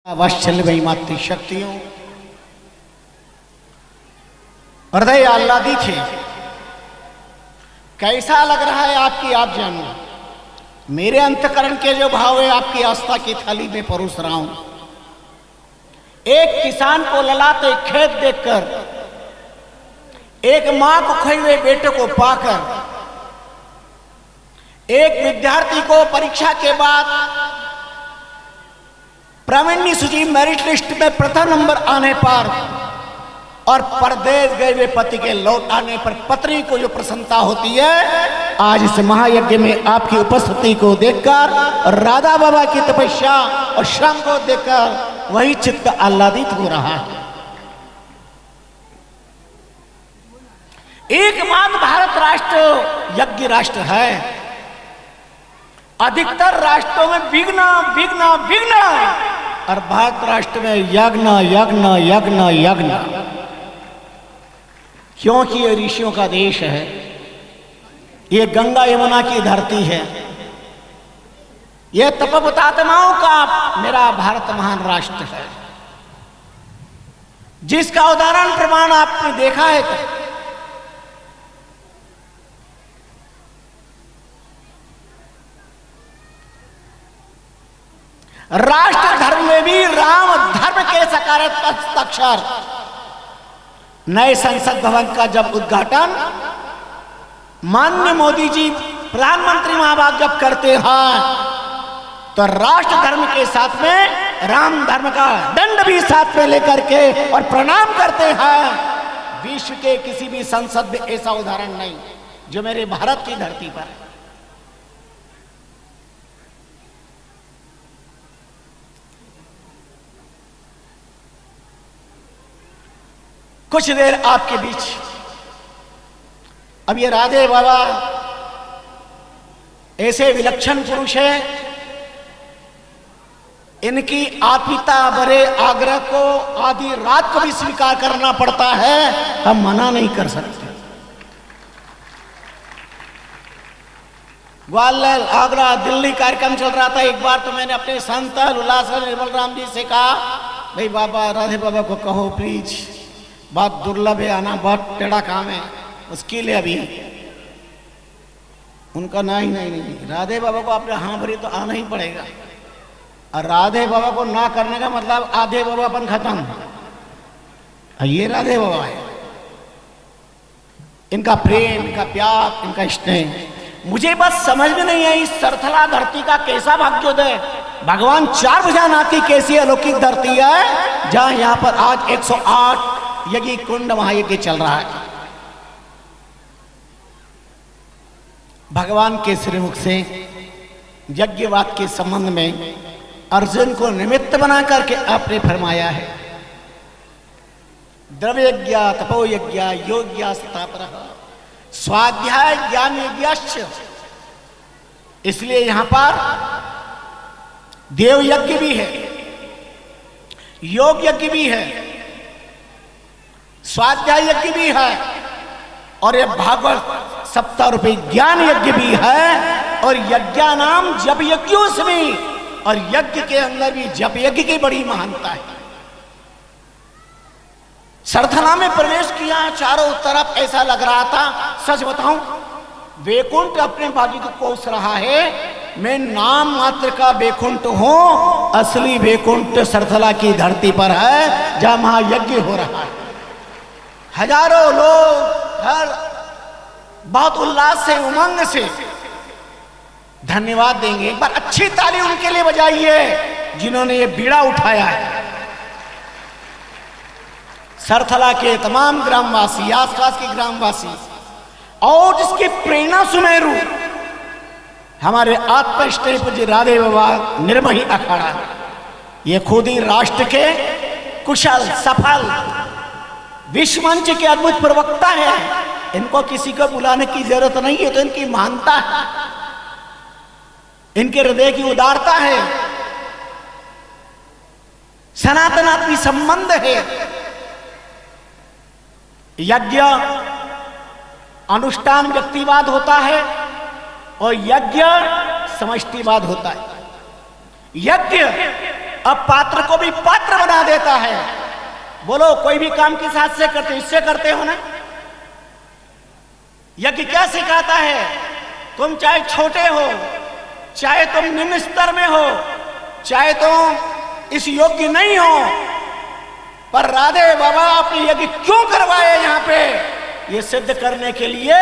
वात्सल्य मातृ शक्तियों हृदय आह्लादी थे। कैसा लग रहा है आपकी, आप जानो। मेरे अंतकरण के जो भाव है आपकी आस्था की थाली में परोस रहा हूं। एक किसान को ललाटे खेत देखकर, एक मां को खोए हुए बेटे को पाकर, एक विद्यार्थी को परीक्षा के बाद प्रावीण्य सूची मेरिट लिस्ट में प्रथम नंबर आने पर और परदेश गए हुए पति के लौट आने पर पत्नी को जो प्रसन्नता होती है, आज इस महायज्ञ में आपकी उपस्थिति को देखकर और राधा बाबा की तपस्या और श्रम को देखकर वही चित्त आह्लादित हो रहा है। एकमात्र भारत राष्ट्र यज्ञ राष्ट्र है। अधिकतर राष्ट्रों में विघ्न विघ्न विघ्न, और भारत राष्ट्र में यज्ञ यज्ञ यज्ञ यज्ञ, क्योंकि ये ऋषियों का देश है, ये गंगा यमुना की धरती है, ये तपवतात्माओं का मेरा भारत महान राष्ट्र है, जिसका उदाहरण प्रमाण आपने देखा है। राष्ट्र धर्म में भी राम धर्म के सकारात्मक हस्ताक्षर। नए संसद भवन का जब उद्घाटन माननीय मोदी जी प्रधानमंत्री महाभाग जब करते हैं, तो राष्ट्र धर्म के साथ में राम धर्म का दंड भी साथ में लेकर के और प्रणाम करते हैं। विश्व के किसी भी संसद में ऐसा उदाहरण नहीं जो मेरे भारत की धरती पर है। कुछ देर आपके बीच अब ये राधे बाबा ऐसे विलक्षण पुरुष है, इनकी आत्मीयता भरे आग्रह को आधी रात को भी स्वीकार करना पड़ता है, हम मना नहीं कर सकते। ग्वालियर, आगरा, दिल्ली कार्यक्रम चल रहा था। एक बार तो मैंने अपने संत उल्लास निर्मल राम जी से कहा, भाई बाबा राधे बाबा को कहो प्लीज, बहुत दुर्लभ है, आना बहुत टेढ़ा काम है, मुश्किल है अभी। उनका नहीं, राधे बाबा को आपने हाँ भरी तो आना ही पड़ेगा। और राधे बाबा को ना करने का मतलब आधे बाबा अपन खत्म। ये राधे बाबा है, इनका प्रेम, इनका प्यार, इनका स्नेह मुझे बस समझ में नहीं है। इस सरथला धरती का कैसा भाग्योदय, भगवान चार भुजानाथ की कैसी अलौकिक धरती है, जहां यहां पर आज 108 यज्ञ कुंड महायज्ञ चल रहा है। भगवान के श्रीमुख से यज्ञवाद के संबंध में अर्जुन को निमित्त बना करके आपने फरमाया है, द्रव्य यज्ञ तपो यज्ञ योग्य स्थापरः स्वाध्याय ज्ञान यज्ञश्च। इसलिए यहां पर देव यज्ञ भी है, योग यज्ञ भी है, स्वाध्याय यज्ञ भी है, और ये भागवत सप्ताह रूपी ज्ञान यज्ञ भी है। और यज्ञ नाम जप यज्ञों से भी, और यज्ञ के अंदर भी जप यज्ञ की बड़ी महानता है। सरथला में प्रवेश किया, चारों तरफ ऐसा लग रहा था, सच बताऊं, वैकुंठ अपने बाजू को कोस रहा है। मैं नाम मात्र का वैकुंठ हूं, असली वैकुंठ सरथला की धरती पर है, जहां महायज्ञ हो रहा है। हजारों लोग हर बहुत उल्लास से, उमंग से धन्यवाद देंगे। एक बार अच्छी ताली उनके लिए बजाइए जिन्होंने ये बीड़ा उठाया है। सरथला के तमाम ग्रामवासी, आसपास के ग्रामवासी, और जिसकी प्रेरणा सुमेरु हमारे आत्मनिष्ठ पूज्य राधे बाबा निर्मोही अखाड़ा, ये खुद ही राष्ट्र के कुशल सफल विश्व मंच के अद्भुत प्रवक्ता है। इनको किसी को बुलाने की जरूरत नहीं है, तो इनकी महानता है, इनके हृदय की उदारता है, सनातनात्मी संबंध है। यज्ञ अनुष्ठान व्यक्तिवाद होता है और यज्ञ समष्टिवाद होता है। यज्ञ अपात्र को भी पात्र बना देता है। बोलो, कोई भी काम किस हाथ से करते, इससे करते हो ना? यज्ञ क्या सिखाता है? तुम चाहे छोटे हो, चाहे तुम निम्न स्तर में हो, चाहे तुम इस योग्य नहीं हो, पर राधे बाबा आपने यज्ञ क्यों करवाए यहां पे? ये सिद्ध करने के लिए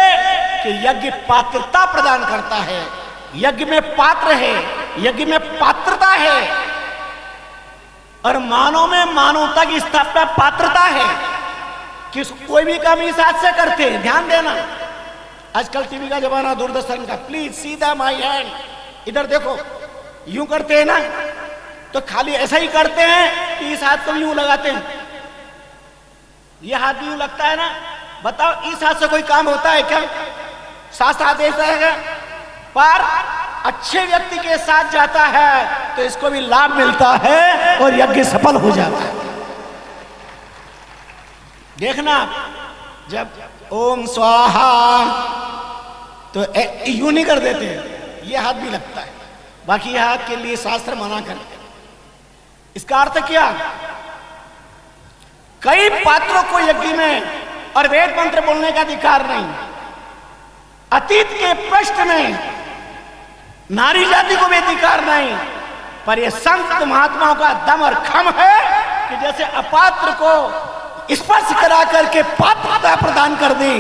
कि यज्ञ पात्रता प्रदान करता है। यज्ञ में पात्र है, यज्ञ में पात्रता है, और मानव में मानवता की स्थापना पात्रता है कि कोई भी काम इस हाथ से करते हैं। ध्यान देना, आजकल टीवी का जमाना, दूरदर्शन का, प्लीज सीधा माई हैंड, इधर देखो, यूं करते हैं ना, तो खाली ऐसा ही करते हैं कि इस हाथ को यूं लगाते हैं, ये हाथ भी यूं लगता है ना। बताओ, इस हाथ से कोई काम होता है क्या? शास्त्र आदेश है, पर अच्छे व्यक्ति के साथ जाता है तो इसको भी लाभ मिलता है और यज्ञ सफल हो जाता है। देखना, जब ओम स्वाहा तो यूं नहीं कर देते, ये हाथ भी लगता है, बाकी हाथ के लिए शास्त्र मना करते हैं। इसका अर्थ क्या? कई पात्रों को यज्ञ में और वेद मंत्र बोलने का अधिकार नहीं। अतीत के पृष्ठ में नारी जाति को भी अधिकार नहीं, पर यह संत महात्माओं का दम और खम है कि जैसे अपात्र को स्पर्श करा करके पात्रता प्रदान कर दी,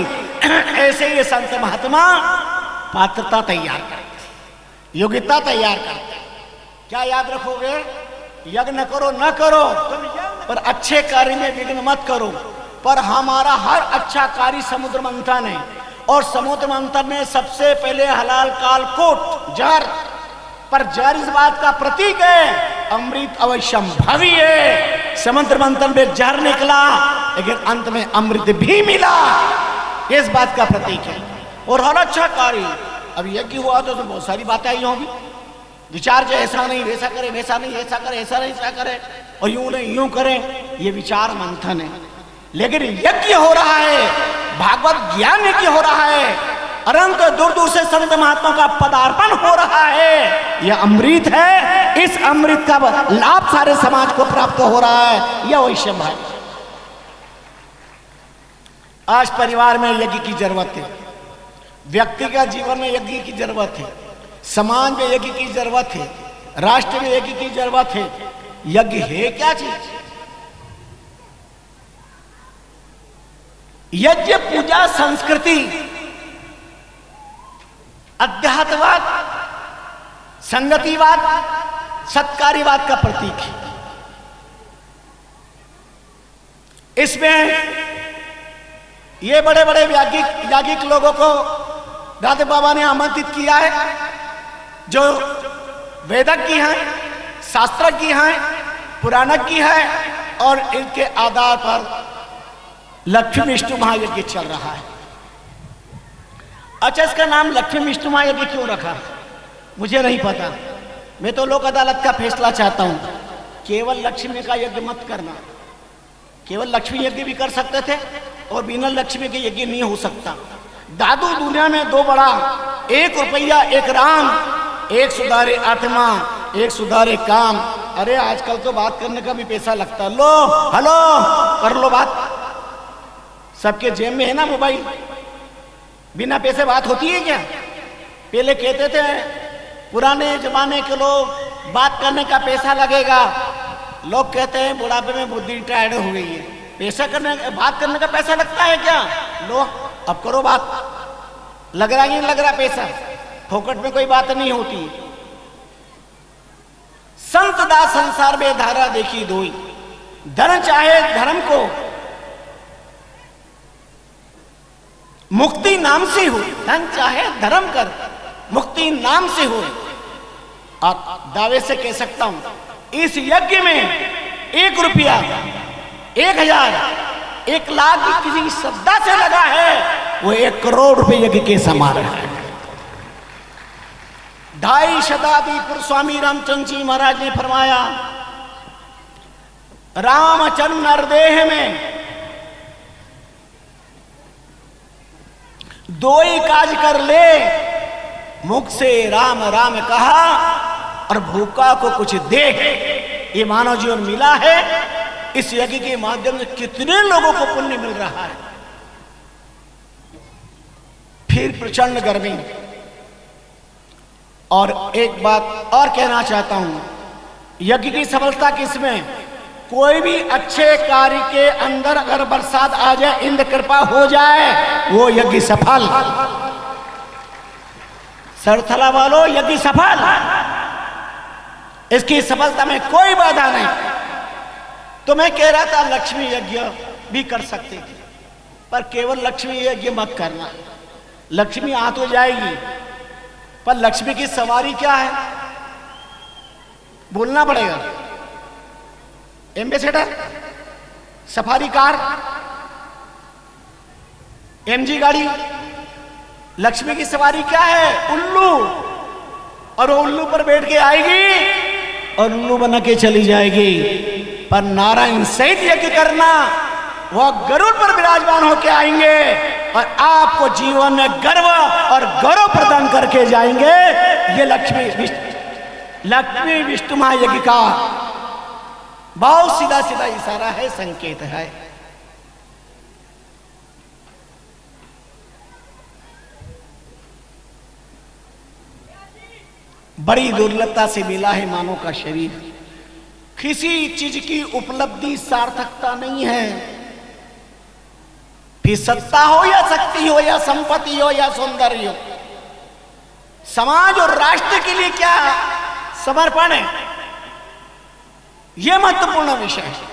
ऐसे ये संत महात्मा पात्रता तैयार करते, योग्यता तैयार करते। क्या याद रखोगे? यज्ञ न करो, न करो, पर अच्छे कार्य में विघ्न मत करो। पर हमारा हर अच्छा कार्य समुद्र मंथन है, और समुद्र मंथन में सबसे पहले हलाल काल कोट जहर, पर जहर इस बात का प्रतीक है, अमृत अवश्यम भवी है। समुद्र मंथन में जहर निकला, लेकिन अंत में अमृत भी मिला, इस बात का प्रतीक है। और हर अच्छा कार्य, अब यज्ञ हुआ तो बहुत सारी बातें आई होंगी, विचार जो ऐसा नहीं वैसा करे, वैसा नहीं ऐसा करे, ऐसा नहीं ऐसा करे, और यूं नहीं यूं करे, ये विचार मंथन है। लेकिन यज्ञ हो रहा है, भागवत ज्ञान यज्ञ हो रहा है, अनंत दूर दूर से संत महात्मा का पदार्पण हो रहा है, यह अमृत है। इस अमृत का लाभ सारे समाज को प्राप्त हो रहा है, यह वैषम्य है। आज परिवार में यज्ञ की जरूरत है, व्यक्तिगत जीवन में यज्ञ की जरूरत है, समाज में यज्ञ की जरूरत है, राष्ट्र में यज्ञ की जरूरत है। यज्ञ है क्या चीज? यज्ञ पूजा संस्कृति, अध्यात्मवाद, संगतिवाद, सत्कार्यवाद का प्रतीक है। इसमें ये बड़े बड़े याज्ञिक लोगों को दादे बाबा ने आमंत्रित किया है, जो वेदज्ञ हैं, शास्त्रज्ञ हैं, पुराणज्ञ हैं, और इनके आधार पर लक्ष्मी विष्णु महायज्ञ चल रहा है। अच्छा, इसका नाम लक्ष्मी विष्णु महायज्ञ क्यों रखा मुझे नहीं पता। मैं तो लोक अदालत का फैसला चाहता हूं, केवल लक्ष्मी का यज्ञ मत करना। केवल लक्ष्मी यज्ञ भी कर सकते थे, और बिना लक्ष्मी के यज्ञ नहीं हो सकता। दादू दुनिया में दो बड़ा, 1 रुपया 1 राम, एक सुधारे आत्मा, एक सुधारे काम। अरे आजकल तो बात करने का भी पैसा लगता है। लो हेलो कर लो बात, सबके जेब में है ना मोबाइल, बिना पैसे बात होती है क्या? पहले कहते थे पुराने जमाने के लोग, बात करने का पैसा लगेगा। लोग कहते हैं बुढ़ापे में बुद्धि टायर्ड हो गई है, बात करने का पैसा लगता है क्या? लो अब करो बात, लग रहा नहीं लग रहा पैसा, फोकट में कोई बात नहीं होती। संत दास संसार में धारा देखी दोई, धन चाहे धर्म को, मुक्ति नाम से हो। धन चाहे धर्म कर, मुक्ति नाम से हो। आप दावे से कह सकता हूं, इस यज्ञ में 1 रुपया, 1000, 1 लाख किसी श्रद्धा से लगा है, वो 1 करोड़ रुपए यज्ञ के समान है। 2.5 शताब्दी पूर्व स्वामी रामचंद्र जी महाराज ने फरमाया, रामचंद्र नरदेह में 2 ही काज कर ले, मुख से राम राम कहा और भूखा को कुछ दे। ये मानव जीवन मिला है, इस यज्ञ के माध्यम से कितने लोगों को पुण्य मिल रहा है। फिर प्रचंड गर्मी। और एक बात और कहना चाहता हूं, यज्ञ की सफलता किसमें? कोई भी अच्छे कार्य के अंदर अगर बरसात आ जाए, इंद्र कृपा हो जाए, वो यज्ञ सफल। सरथला वालों, यज्ञ सफल। इसकी सफलता में कोई बाधा नहीं। तो मैं कह रहा था लक्ष्मी यज्ञ भी कर सकते थे, पर केवल लक्ष्मी यज्ञ मत करना। लक्ष्मी आ तो जाएगी, पर लक्ष्मी की सवारी क्या है बोलना पड़ेगा। एम्बेसडर, सफारी कार, एमजी गाड़ी। लक्ष्मी की सवारी क्या है? उल्लू। और वो उल्लू पर बैठ के आएगी और उल्लू बना के चली जाएगी। पर नारायण सहित यज्ञ करना, वह गरुड़ पर विराजमान होकर आएंगे और आपको जीवन में गर्व और गौरव प्रदान करके जाएंगे। ये लक्ष्मी विष्णु महायज्ञ का बहुत सीधा सीधा इशारा है, संकेत है। बड़ी दुर्लभता से मिला है मानव का शरीर। किसी चीज की उपलब्धि सार्थकता नहीं है, फिर सत्ता हो या शक्ति हो या संपत्ति हो या सौंदर्य हो। समाज और राष्ट्र के लिए क्या समर्पण है, यह महत्वपूर्ण विषय है।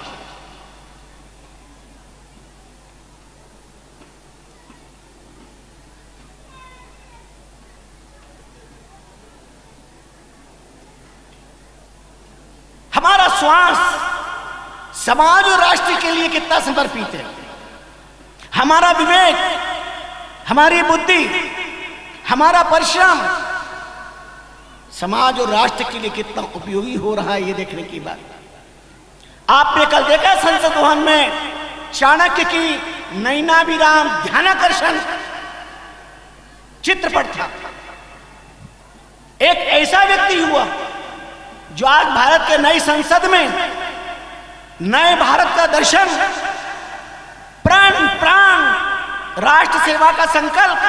हमारा श्वास समाज और राष्ट्र के लिए कितना समर्पित है। हमारा विवेक, हमारी बुद्धि, हमारा परिश्रम समाज और राष्ट्र के लिए कितना उपयोगी हो रहा है, ये देखने की बात। आपने कल देखा संसद भवन में चाणक्य की नैनाभिराम ध्यानाकर्षण चित्रपट था। एक ऐसा व्यक्ति हुआ जो आज भारत के नई संसद में नए भारत का दर्शन, प्राण प्राण राष्ट्र सेवा का संकल्प।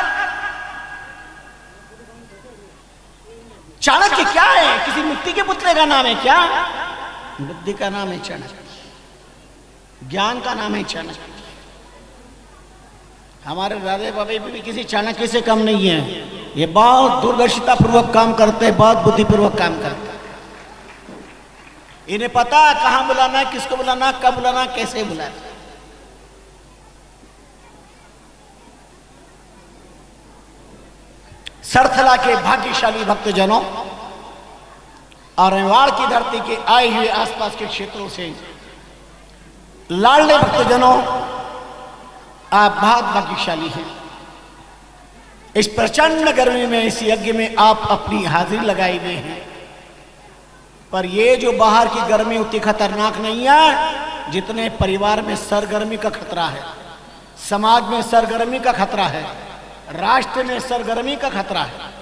चाणक्य क्या है? किसी मिट्टी के पुतले का नाम है क्या? बुद्धि का नाम है चाणक्य, ज्ञान का नाम है चाणक्य। हमारे राधे बाबे भी किसी चाणक्य से कम नहीं है। ये बहुत दूरदर्शिता पूर्वक काम करते हैं, बहुत बुद्धिपूर्वक काम करते हैं। इन्हें पता कहां बुलाना, किसको बुलाना, कब बुलाना, कैसे बुलाना। सरथला के भाग्यशाली भक्तजनों और रेवाड़ की धरती के आए हुए आसपास के क्षेत्रों से लाडले भक्तजनों, आप बहुत भाग्यशाली हैं। इस प्रचंड गर्मी में, इस यज्ञ में आप अपनी हाजिरी लगाए हुए हैं। पर ये जो बाहर की गर्मी उतनी खतरनाक नहीं है जितने परिवार में सरगर्मी का खतरा है, समाज में सरगर्मी का खतरा है, राष्ट्र में सरगर्मी का खतरा है।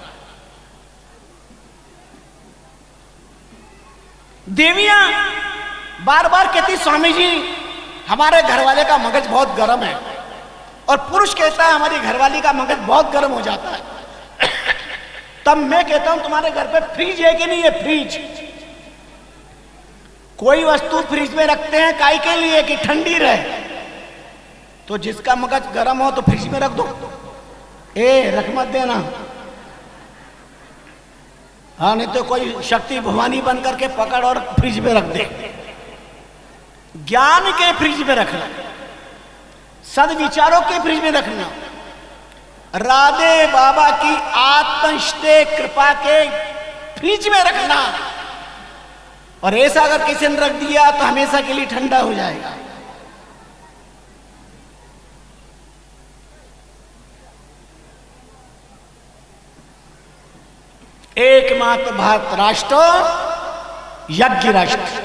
देवियां बार बार कहती, स्वामी जी हमारे घरवाले का मगज बहुत गर्म है। और पुरुष कहता है हमारी घरवाली का मगज बहुत गर्म हो जाता है। तब मैं कहता हूं तुम्हारे घर पे फ्रिज है कि नहीं है? फ्रिज। कोई वस्तु फ्रिज में रखते हैं काहे के लिए? कि ठंडी रहे। तो जिसका मगज गर्म हो तो फ्रिज में रख दो, रख मत देना। हाँ, नहीं तो कोई शक्ति भवानी बन करके पकड़ और फ्रिज में रख दे। ज्ञान के फ्रिज में रखना, सद्विचारों के फ्रिज में रखना, राधे बाबा की आत्मनिष्ठ कृपा के फ्रिज में रखना। और ऐसा अगर किसी ने रख दिया तो हमेशा के लिए ठंडा हो जाएगा। एकमात्र भारत राष्ट्र, यज्ञ राष्ट्र,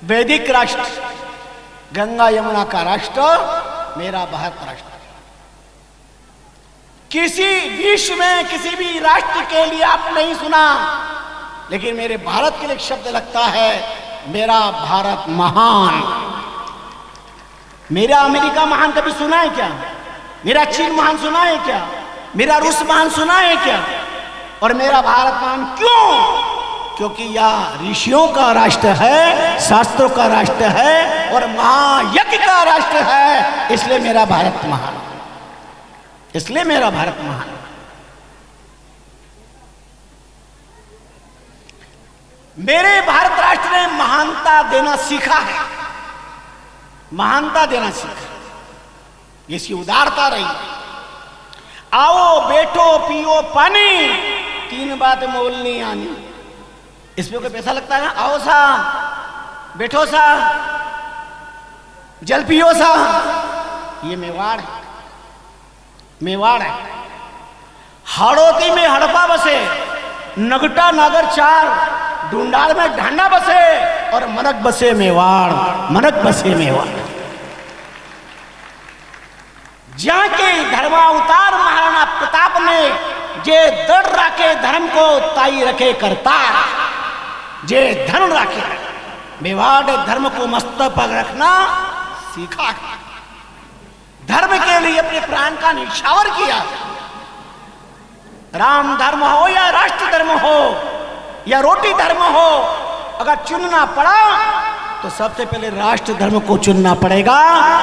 वैदिक राष्ट्र, गंगा यमुना का राष्ट्र, मेरा भारत राष्ट्र। किसी विश्व में किसी भी राष्ट्र के लिए आप नहीं सुना, लेकिन मेरे भारत के लिए शब्द लगता है मेरा भारत महान। मेरा अमेरिका महान कभी सुना है क्या? मेरा चीन महान सुना है क्या? मेरा रूस महान सुना है क्या? और मेरा भारत महान क्यों? क्योंकि यह ऋषियों का राष्ट्र है, शास्त्रों का राष्ट्र है और महायज्ञ का राष्ट्र है। इसलिए मेरा भारत महान, इसलिए मेरा भारत महान। मेरे भारत राष्ट्र ने महानता देना सीखा है, महानता देना सीखा, इसकी उदारता रही। आओ बैठो पियो पानी, 3 बात बोलनी आनी। इसमें कोई पैसा लगता है ना? आओ सा, बैठो सा, जल पियो सा। ये मेवाड़ है, मेवाड़ है। हाड़ोती में हड़पा बसे, नगटा नागर 4, ढूंढार में ढांडा बसे और मनक बसे मेवाड़, मनक बसे मेवाड़। जहां के धर्मावतार महाराणा प्रताप ने जे दृढ़ राखे धर्म को ताई रखे करतार, जे धर्म राखे मेवाड़ धर्म को मस्तक पर रखना सीखा। धर्म के लिए अपने प्राण का निछावर किया। राम धर्म हो या राष्ट्र धर्म हो या रोटी धर्म हो, अगर चुनना पड़ा तो सबसे पहले राष्ट्र धर्म को चुनना पड़ेगा।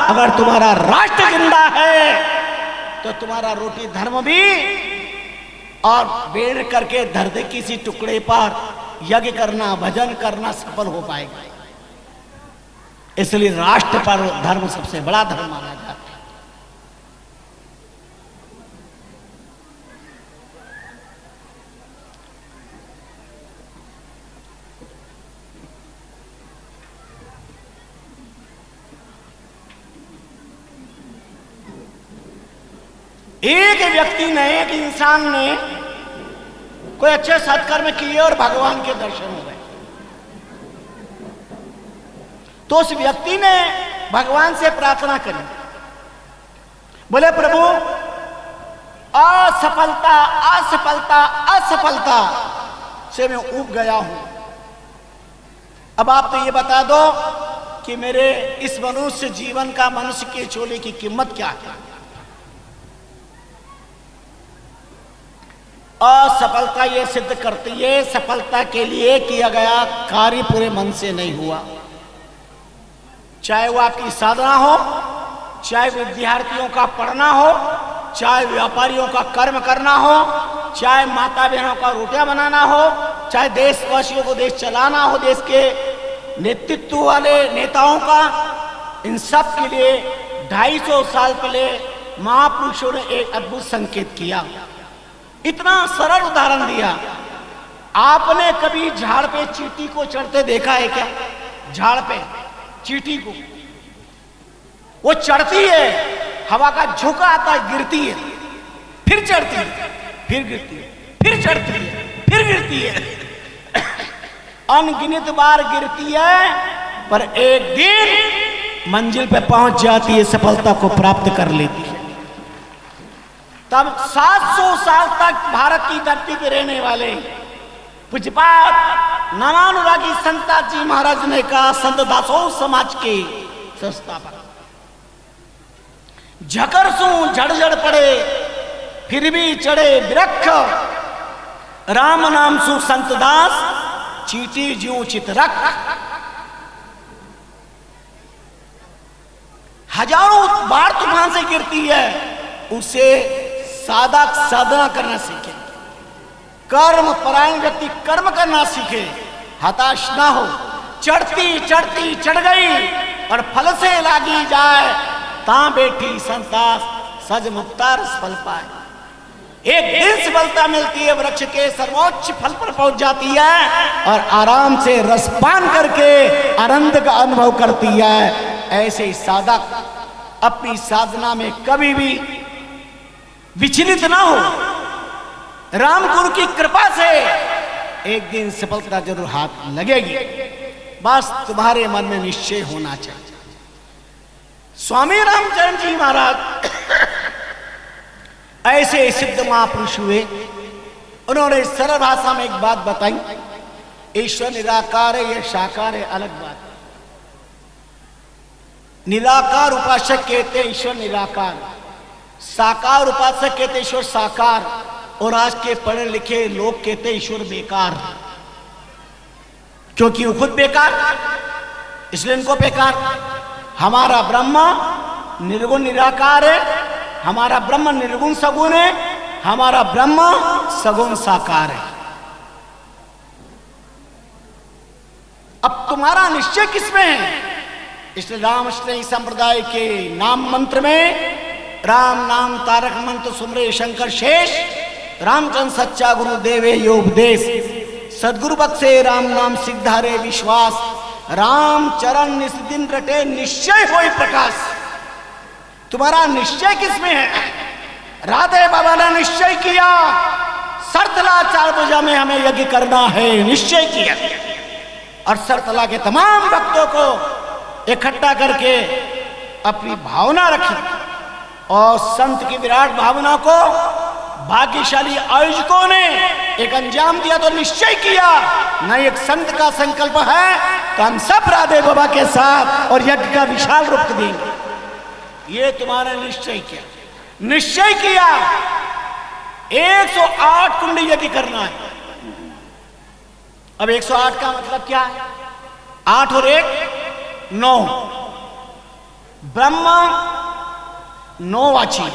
अगर तुम्हारा राष्ट्र जिंदा है तो तुम्हारा रोटी धर्म भी, और बेड़ करके धर दे किसी टुकड़े पर यज्ञ करना, भजन करना सफल हो पाएगा। इसलिए राष्ट्र पर धर्म सबसे बड़ा धर्म माना जाता है। एक व्यक्ति ने, एक इंसान ने कोई अच्छे सत्कर्म किए और भगवान के दर्शन हो गए, तो उस व्यक्ति ने भगवान से प्रार्थना करी, बोले प्रभु असफलता असफलता असफलता से मैं ऊब गया हूं। अब आप तो ये बता दो कि मेरे इस मनुष्य जीवन का, मनुष्य के चोले की कीमत क्या है? असफलता ये सिद्ध करती है सफलता के लिए किया गया कार्य पूरे मन से नहीं हुआ। चाहे वो आपकी साधना हो, चाहे विद्यार्थियों का पढ़ना हो, चाहे व्यापारियों का कर्म करना हो, चाहे माता बहनों का रोटियां बनाना हो, चाहे देशवासियों को देश चलाना हो, देश के नेतृत्व वाले नेताओं का, इन सब के लिए 250 साल पहले महापुरुषों ने एक अद्भुत संकेत किया। इतना सरल उदाहरण दिया। आपने कभी झाड़ पे चींटी को चढ़ते देखा है क्या? झाड़ पे चींटी को, वो चढ़ती है, हवा का झोंका आता है, गिरती है, फिर चढ़ती है, फिर गिरती है, फिर चढ़ती है, फिर गिरती है। अनगिनत बार गिरती है, पर एक दिन मंजिल पे पहुंच जाती है, सफलता को प्राप्त कर लेती है। तब 700 साल तक भारत की धरती पर रहने वाले पूज्यपाद नामानुरागी संत जी महाराज ने कहा, संत दासों समाज के संस्थापक, झकरसू झड़झड़ पड़े फिर भी चढ़े वृक्ष, राम नाम सु संत दास चीटी ज्यों चित रख। हजारों बार तूफान से गिरती है, उसे साधना करना सीखे। कर्म परायण व्यक्ति कर्म करना सीखे, हताश ना हो। चढ़ती चढ़ती चढ़ गई और फल से लागी जाए, ता बैठी संतास सज मुक्तार फल पाए। एक दिन सफलता मिलती है, वृक्ष के सर्वोच्च फल पर पहुंच जाती है और आराम से रसपान करके आनंद का अनुभव करती है। ऐसे साधक अपनी साधना में कभी भी विचलित ना हो। राम गुरु की कृपा से एक दिन सफलता जरूर हाथ लगेगी, बस तुम्हारे मन में निश्चय होना चाहिए। स्वामी रामचंद्र जी महाराज ऐसे सिद्ध महापुरुष हुए, उन्होंने सरल भाषा में एक बात बताई। ईश्वर निराकार है, यह साकार है, अलग बात। निराकार उपासक कहते हैं ईश्वर निराकार, साकार उपासक कहते ईश्वर साकार, और आज के पढ़े लिखे लोग कहते ईश्वर बेकार, क्योंकि वो खुद बेकार, इसलिए इनको बेकार। हमारा ब्रह्म निर्गुण निराकार है, हमारा ब्रह्म निर्गुण सगुण है, हमारा ब्रह्म सगुण साकार है। अब तुम्हारा निश्चय किसमें है? इसलिए रामकृष्ण संप्रदाय के नाम मंत्र में राम नाम तारक मंत्र सुमरे शंकर शेष, रामचंद्र सच्चा गुरु देवे यो उपदेश, सदगुरु बख्शे राम नाम सिद्धारे विश्वास, राम चरण निस दिन रटे निश्चय होए प्रकाश। तुम्हारा निश्चय किसमें है? राधे बाबा ने निश्चय किया सरतला 4 बजे में हमें यज्ञ करना है, निश्चय किया, और सरतला के तमाम भक्तों को इकट्ठा करके अपनी भावना रखी, और संत की विराट भावना को भाग्यशाली आयोजकों ने एक अंजाम दिया, तो निश्चय किया नहीं एक संत का संकल्प है तो हम सब राधे बाबा के साथ और यज्ञ का विशाल रूप देंगे। ये तुम्हारा निश्चय किया, निश्चय किया 108 कुंड यज्ञ करना है। अब 108 का मतलब क्या है? 8 और 1 9, ब्रह्मा 9 वाची,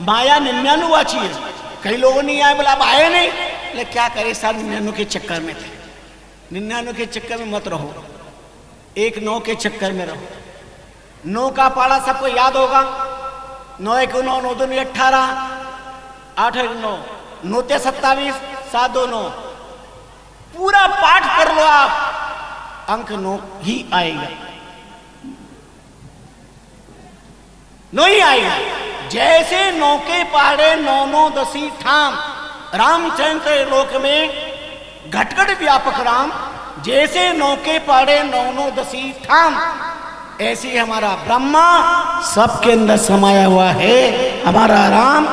माया 99 वाची है। कई लोगों ने आए बोला अब आए नहीं, ले क्या करे साल 99 के चक्कर में थे। 99 के चक्कर में मत रहो, 1 9 के चक्कर में रहो। 9 का पाड़ा सबको याद होगा, 9 1 9, 9 2 18, 8 1 9, 9 ते 27, 7 2 9, पूरा पाठ कर लो आप, अंक 9 ही आएगा, 9 ही आएगा। जैसे 9 के पहाड़े 9 9 10 ठाम, रामचंद्र लोक में घटघट व्यापक राम, जैसे 9 के पहाड़े 9 9 10 ठाम, ऐसे ही हमारा ब्रह्मा सबके अंदर समाया हुआ है। हमारा राम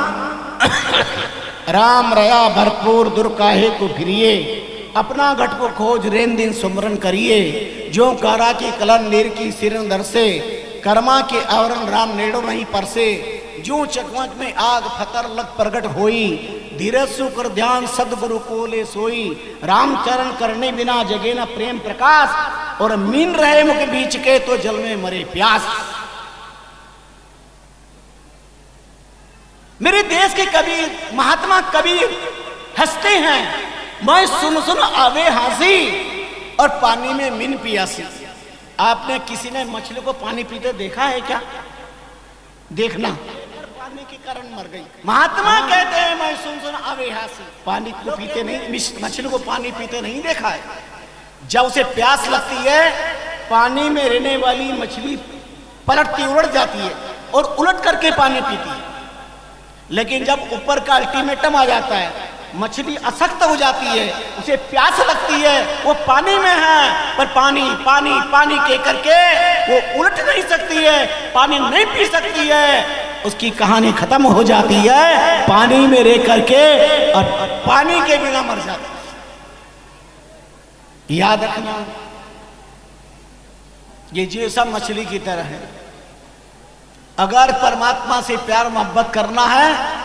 राम रया भरपूर दुर काहे को फिरिए, अपना घट को खोज रेन दिन सुमरन करिए, जो कारा की कलन नीर की सिरन दर से, कर्मा के आवरण राम नेड़ो नहीं परसे, जो चकमक में आग फतर लग प्रगट होई, धीरज सुकर ध्यान सदगुरु को ले सोई, रामचरण करने बिना जगे न प्रेम प्रकाश, और मीन रहे मुख बीच के तो जल में मरे प्यास। मेरे देश के कबीर महात्मा कबीर हंसते हैं, मैं सुन सुन आवे हंसी और पानी में मीन पियासी। आपने किसी ने मछली को पानी पीते देखा है क्या? देखना, पानी के कारण मर गई। महात्मा कहते हैं मैं सुन सुन आवे हंसी, पानी को पीते नहीं, मछली को पानी पीते नहीं देखा है। जब उसे प्यास लगती है, पानी में रहने वाली मछली पलटती उलट जाती है और उलट करके पानी पीती है। लेकिन जब ऊपर का अल्टीमेटम आ जाता है, मछली असक्त हो जाती है, उसे प्यास लगती है, वो पानी में है पर पानी पानी पानी कह करके वो उलट नहीं सकती है, पानी नहीं पी सकती है, उसकी कहानी खत्म हो जाती है पानी में रह करके, और पानी के बिना मर जाती है। याद रखना, ये जीव सब मछली की तरह है। अगर परमात्मा से प्यार मोहब्बत करना है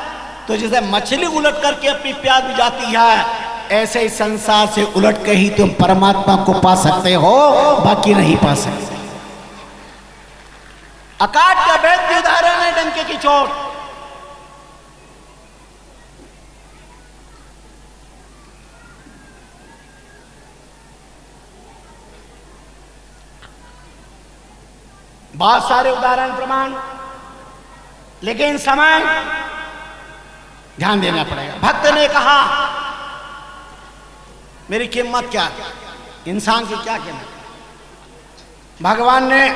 तो जैसे मछली उलट करके अपनी प्यास बुझाती है, ऐसे ही संसार से उलट के ही तुम परमात्मा को पा सकते हो, बाकी नहीं पा सकते। अकाट का भेद उदाहरण है डंके की चोट। बहुत सारे उदाहरण प्रमाण, लेकिन समय ध्यान देना पड़ेगा। भक्त ने कहा मेरी कीमत क्या, इंसान की क्या कीमत। भगवान ने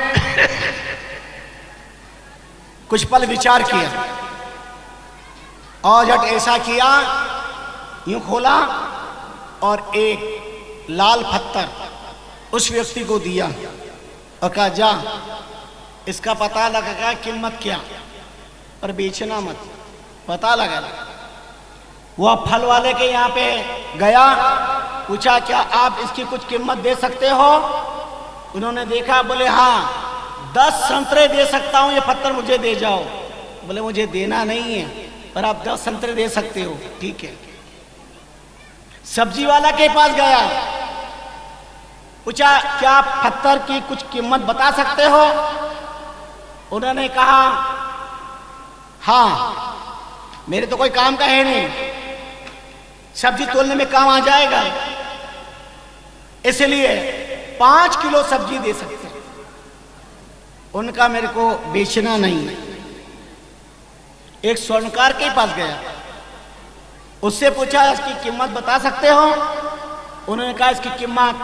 कुछ पल विचार किया और जब ऐसा किया, यूं खोला और एक लाल पत्थर उस व्यक्ति को दिया और कहा जा इसका पता लगा कीमत क्या, और बेचना मत, पता लगा। वह फल वाले के यहाँ पे गया, पूछा क्या आप इसकी कुछ कीमत दे सकते हो? उन्होंने देखा, बोले हाँ 10 संतरे दे सकता हूं, ये पत्थर मुझे दे जाओ। बोले मुझे देना नहीं है, पर आप 10 संतरे दे सकते हो, ठीक है। सब्जी वाला के पास गया, पूछा क्या आप पत्थर की कुछ कीमत बता सकते हो? उन्होंने कहा हाँ, मेरे तो कोई काम का है नहीं, सब्जी तोलने में काम आ जाएगा, इसलिए 5 किलो सब्जी दे सकते हैं। उनका मेरे को बेचना नहीं है। एक स्वर्णकार के पास गया, उससे पूछा इसकी कीमत बता सकते हो? उन्होंने कहा इसकी कीमत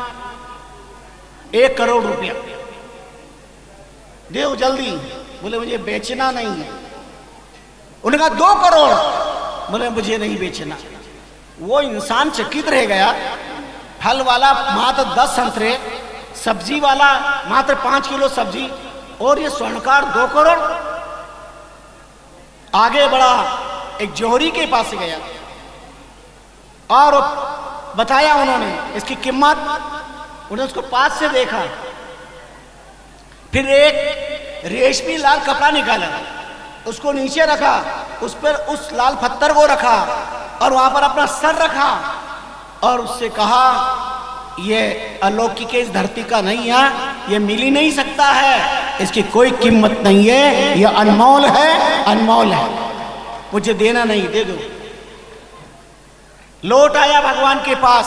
1 करोड़ रुपया। दे जल्दी। बोले मुझे बेचना नहीं है। उन्होंने कहा 2 करोड़। बोले मुझे नहीं बेचना। वो इंसान चकित रह गया, फल वाला मात्र 10 संतरे, सब्जी वाला मात्र 5 किलो सब्जी, और ये स्वर्णकार 2 करोड़। आगे बढ़ा, एक जौहरी के पास गया और बताया उन्होंने इसकी कीमत। उन्होंने उसको पास से देखा, फिर एक रेशमी लाल कपड़ा निकाला, उसको नीचे रखा, उस पर उस लाल पत्थर को रखा और वहां पर अपना सर रखा और उससे कहा ये अलौकिक इस धरती का नहीं है, ये मिल ही नहीं सकता है, इसकी कोई कीमत नहीं है, ये अनमोल है, अनमोल है, मुझे देना नहीं, दे दो। लौट आया भगवान के पास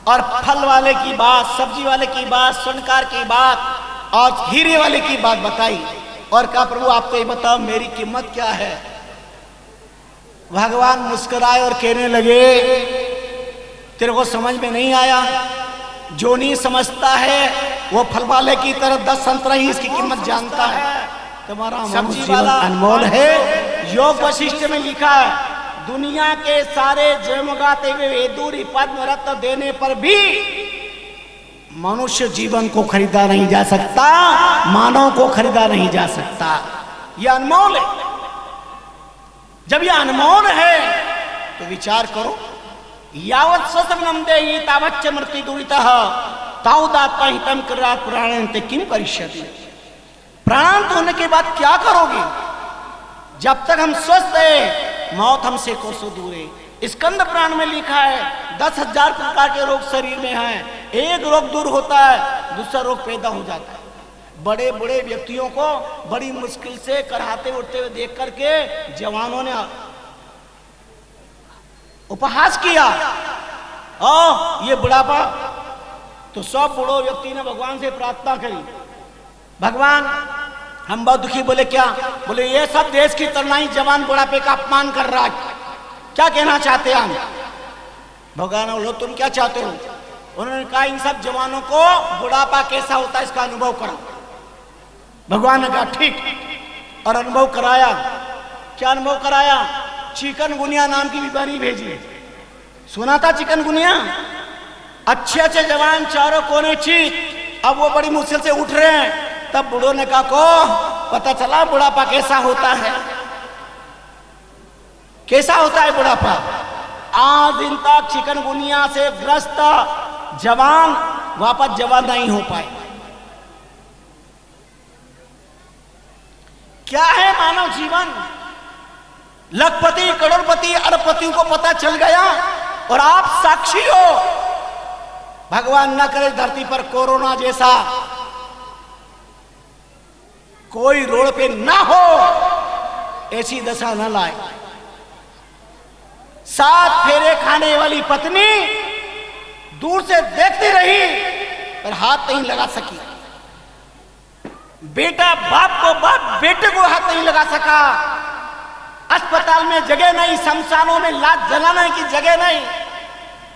और फल वाले की बात, सब्जी वाले की बात, स्वर्णकार की बात और हीरे वाले की बात बताई और कहा प्रभु आप तो ये बताओ मेरी कीमत क्या है? भगवान मुस्कुराए और कहने लगे तेरे को समझ में नहीं आया, जो नहीं समझता है वो फल वाले की तरह 10 संतरा ही इसकी कीमत जानता है। तुम्हारा सब्जी वाला अनमोल है। योग वशिष्ठ में लिखा है, दुनिया के सारे जयमगाते हुए वेदूरी पद्म रत्न देने पर भी मनुष्य जीवन को खरीदा नहीं जा सकता, मानव को खरीदा नहीं जा सकता। यह अनमोल है। जब यह अनमोल है तो विचार करो, यावत स्वसमनम देहि तावच्च मृत्यु दुरितः तावदात्मा हितम कर्रा प्राणान्ते किम करिष्यति। प्राणांत होने के बाद क्या करोगे? जब तक हम स्वस्थ है मौत हमसे कोसों दूर है। स्कंद पुराण में लिखा है 10,000 प्रकार के रोग शरीर में हैं, एक रोग दूर होता है दूसरा रोग पैदा हो जाता है। बड़े बड़े व्यक्तियों को बड़ी मुश्किल से कराहते उठते हुए देख करके जवानों ने उपहास किया, ओ ये बुढ़ापा। तो सब बूढ़ो व्यक्ति ने भगवान से प्रार्थना करी, भगवान हम बहुत दुखी। बोले क्या? बोले ये सब देश की तरनाई जवान बुढ़ापे का अपमान कर रहा है, क्या कहना चाहते हैं हम? भगवान बोलो तुम क्या चाहते हो? उन्होंने कहा इन सब जवानों को बुढ़ापा कैसा होता है इसका अनुभव करो। भगवान ने कहा ठीक, और अनुभव कराया। क्या अनुभव कराया? चिकनगुनिया नाम की बीमारी भेजी। सुना था चिकनगुनिया? अच्छे अच्छे जवान चारों कोने चीत, अब वो बड़ी मुश्किल से उठ रहे हैं। तब बूढ़ों ने कहा को पता चला बुढ़ापा कैसा होता है, कैसा होता है बुढ़ापा। आज दिन तक चिकनगुनिया से ग्रस्त जवान वापस जवान नहीं हो पाए। क्या है मानव जीवन? लखपति करोड़पति अरबपतियों को पता चल गया और आप साक्षी हो। भगवान न करे धरती पर कोरोना जैसा कोई रोड पे ना हो, ऐसी दशा न लाए। 7 फेरे खाने वाली पत्नी दूर से देखती रही पर हाथ नहीं लगा सकी। बेटा बाप को, बाप बेटे को हाथ नहीं लगा सका। अस्पताल में जगह नहीं, शमशानों में लाश जलाने की जगह नहीं।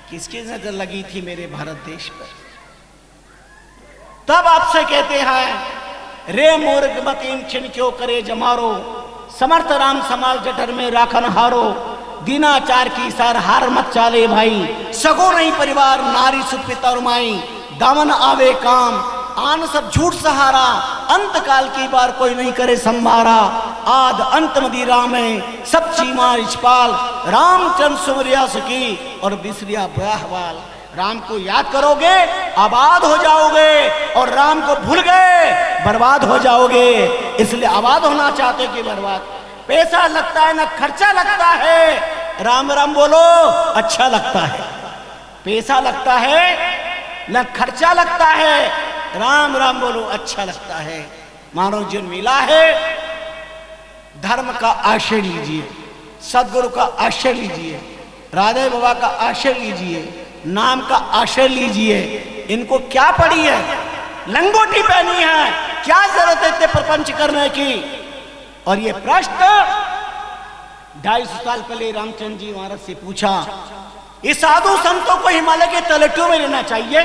किसकी नजर लगी थी मेरे भारत देश पर? तब आपसे कहते हैं रे मूर्ख बकीम छिन क्यों करे जमारो, समर्थ राम समाल जठर में राखन हारो, दीनाचार की सार हार मत चाले भाई, सगो नहीं परिवार नारी सुपिता और माई, दामन आवे काम आन सब झूठ सहारा, अंत काल की बार कोई नहीं करे संभारा, आद अंत मदिरा में सब चीमा रिचपाल रामचंद्र सुमरिया सुखी और बिसरिया ब्याहवाल। राम को याद करोगे आबाद हो जाओगे, और राम को भूल गए बर्बाद हो जाओगे। इसलिए आबाद होना चाहते कि बर्बाद। पैसा लगता है ना खर्चा लगता है, राम राम बोलो अच्छा लगता है। पैसा लगता है न खर्चा लगता है, राम राम बोलो अच्छा लगता है। मानव जीवन मिला है, धर्म का आश्रय लीजिए, सदगुरु का आश्रय लीजिए, राधे बाबा का आश्रय लीजिए, नाम का आश्रय लीजिए। इनको क्या पड़ी है, लंगोटी पहनी है, क्या जरूरत है इतने प्रपंच करने की। और ये प्रश्न 250 साल पहले रामचंद्र जी महाराज से पूछा। इस साधु संतों को हिमालय के तलहटियों में रहना चाहिए,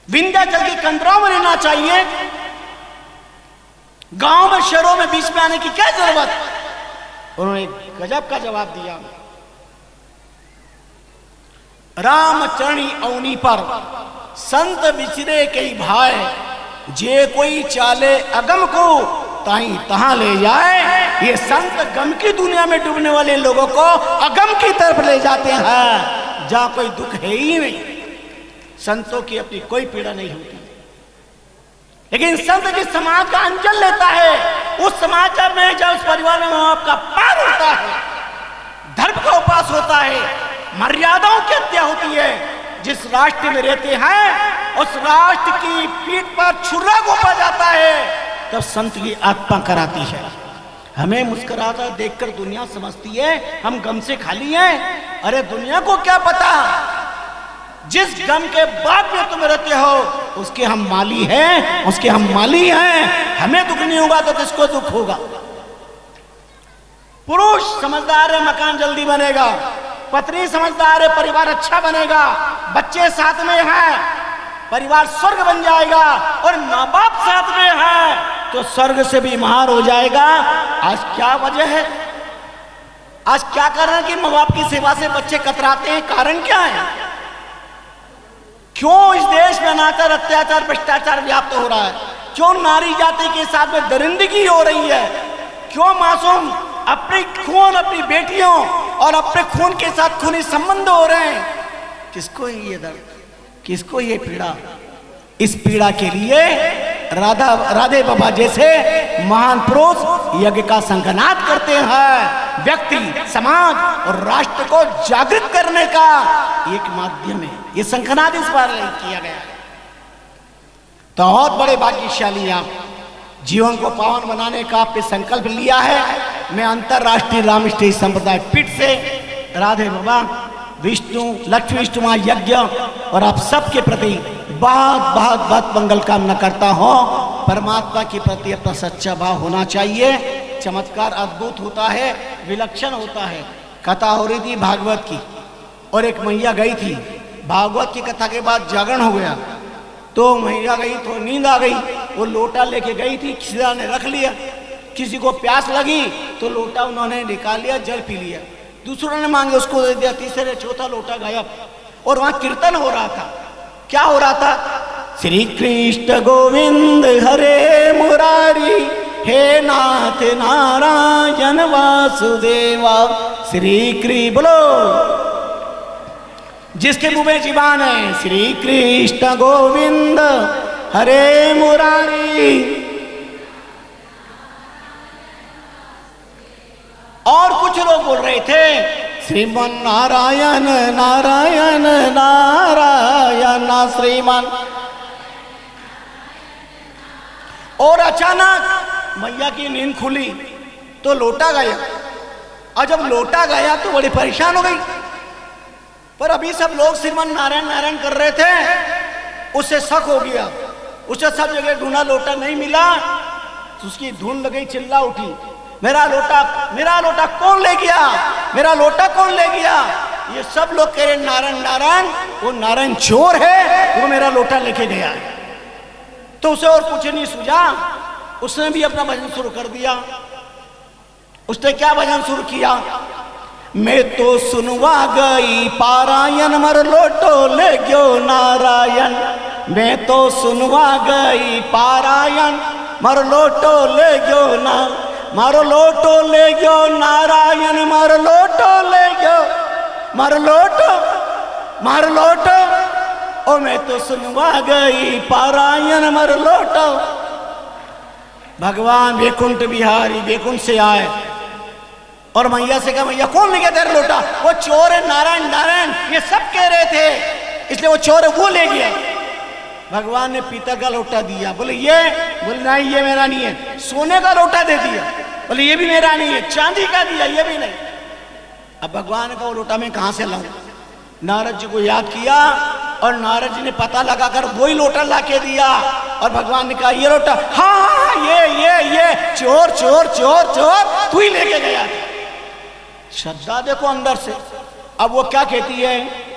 विंध्याचल की कंदराओं में रहना चाहिए, गांव में शहरों में बीच में आने की क्या जरूरत। उन्होंने गजब का जवाब दिया। रामचरणी अवनी पर संत विचरे कई भाई, जे कोई चाले अगम को ताई तहां ले जाए। ये संत गम की दुनिया में डूबने वाले लोगों को अगम की तरफ ले जाते हैं, जहां कोई दुख है ही नहीं। संतों की अपनी कोई पीड़ा नहीं होती, लेकिन संत जिस समाज का अंचल लेता है, उस समाज में जब उस परिवार में मां बाप का पार होता है, धर्म का उपास होता है, मर्यादाओं की हत्या होती है, जिस राष्ट्र में रहते हैं उस राष्ट्र की पीठ पर छुरा घोंपा जाता है, तब संत की आत्मा कराती है। हमें मुस्कुराता देखकर दुनिया समझती है हम गम से खाली हैं। अरे दुनिया को क्या पता, जिस गम के बाद में तुम रहते हो उसके हम माली हैं, उसके हम माली हैं। हमें दुख नहीं होगा तो किसको दुख होगा। पुरुष समझदार है मकान जल्दी बनेगा, पत्नी समझदार है परिवार अच्छा बनेगा, बच्चे साथ में हैं परिवार स्वर्ग बन जाएगा, और माँ बाप साथ में है तो स्वर्ग से भी महान हो जाएगा। आज क्या वजह है, आज क्या कारण है कि माँ बाप की सेवा से बच्चे कतराते हैं? कारण क्या है? क्यों इस देश में अनाचार अत्याचार भ्रष्टाचार व्याप्त हो रहा है? क्यों नारी जाति के साथ में दरिंदगी हो रही है? क्यों मासूम अपने खून अपनी बेटियों और अपने खून के साथ खूनी संबंध हो रहे हैं? किसको है ये दर्द, किसको ये पीड़ा? इस पीड़ा के लिए राधे बाबा जैसे महान पुरुष यज्ञ का संकनाद करते हैं। व्यक्ति समाज और राष्ट्र को जागृत करने का एक माध्यम है ये संकनाद, इस बार किया गया। तो बहुत बड़े भाग्यशाली आप, जीवन को पावन बनाने का आपने संकल्प लिया है। मैं अंतरराष्ट्रीय रामकृष्ण संप्रदाय पीठ से राधे बाबा विष्णु लक्ष्मी विष्णु मां यज्ञ और आप सबके प्रति बहुत बहुत बहुत मंगल कामना करता हूँ। परमात्मा के प्रति अपना सच्चा भाव होना चाहिए। चमत्कार अद्भुत होता है, विलक्षण होता है। कथा हो रही थी भागवत की, और एक मैया गई थी, भागवत की कथा के बाद जागरण हो गया, तो मैया गई तो नींद आ गई, वो लोटा लेके गई थी, किसी ने रख लिया, किसी को प्यास लगी तो लोटा उन्होंने निकाल लिया, जल पी लिया, दूसरों ने मांगे उसको दे दिया, तीसरे चौथा लोटा गायब। और वहां कीर्तन हो रहा था। क्या हो रहा था? श्री कृष्ण गोविंद हरे मुरारी, हे नाथ नारायण वासुदेवा, श्री कृष्ण बोलो। जिसके मुंह में जीवान है श्री कृष्ण गोविंद हरे मुरारी। और कुछ लोग बोल रहे थे श्रीमन नारायण नारायण नारायण श्रीमन। और अचानक मैया की नींद खुली तो लोटा गया, और जब लोटा गया तो बड़ी परेशान हो गई। पर अभी सब लोग श्रीमन नारायण नारायण कर रहे थे, उससे शक हो गया, उसे सब जगह ढूंढा, लोटा नहीं मिला, तो उसकी धुन लग गई, चिल्ला उठी, मेरा लोटा कौन ले गया, मेरा लोटा कौन ले गया? ये सब लोग कह रहे नारायण नारायण, वो नारायण चोर है, वो मेरा लोटा लेके गया है। तो उसे और कुछ नहीं सूझा, उसने भी अपना भजन शुरू कर दिया। उसने क्या भजन शुरू किया? मैं तो सुनवा गई पारायण मर लोटो ले गयो नारायण, मैं तो सुनवा गई पारायण मारो लोटो ले गयो ना, मारो लोटो ले गयो नारायण, मारो लोटो ले गयो, मारो लोटो, मारो लोटो, ओ मैं तो सुनवा गई पारायण, मारो लोटो। भगवान वैकुंठ बिहारी वैकुंठ से आए और मैया से कहा, मैया कौन ले गया तेरा लोटा? वो चोर है, नारायण नारायण ये सब कह रहे थे, इसलिए वो चोर है, वो ले गया। भगवान ने पीतल का लोटा दिया, बोले ये, बोले नहीं ये मेरा नहीं है। सोने का लोटा दे दिया, बोले ये भी मेरा नहीं है। चांदी का दिया, ये भी नहीं। अब भगवान का वो लोटा मैं कहां से लाऊं? नारद जी को याद किया और नारद जी ने पता लगाकर वही लोटा लाके दिया और भगवान ने कहा ये लोटा, हाँ हाँ ये चोर चोर चोर चोर तू ही लेके गया। श्रद्धा देखो अंदर से। अब वो क्या कहती है,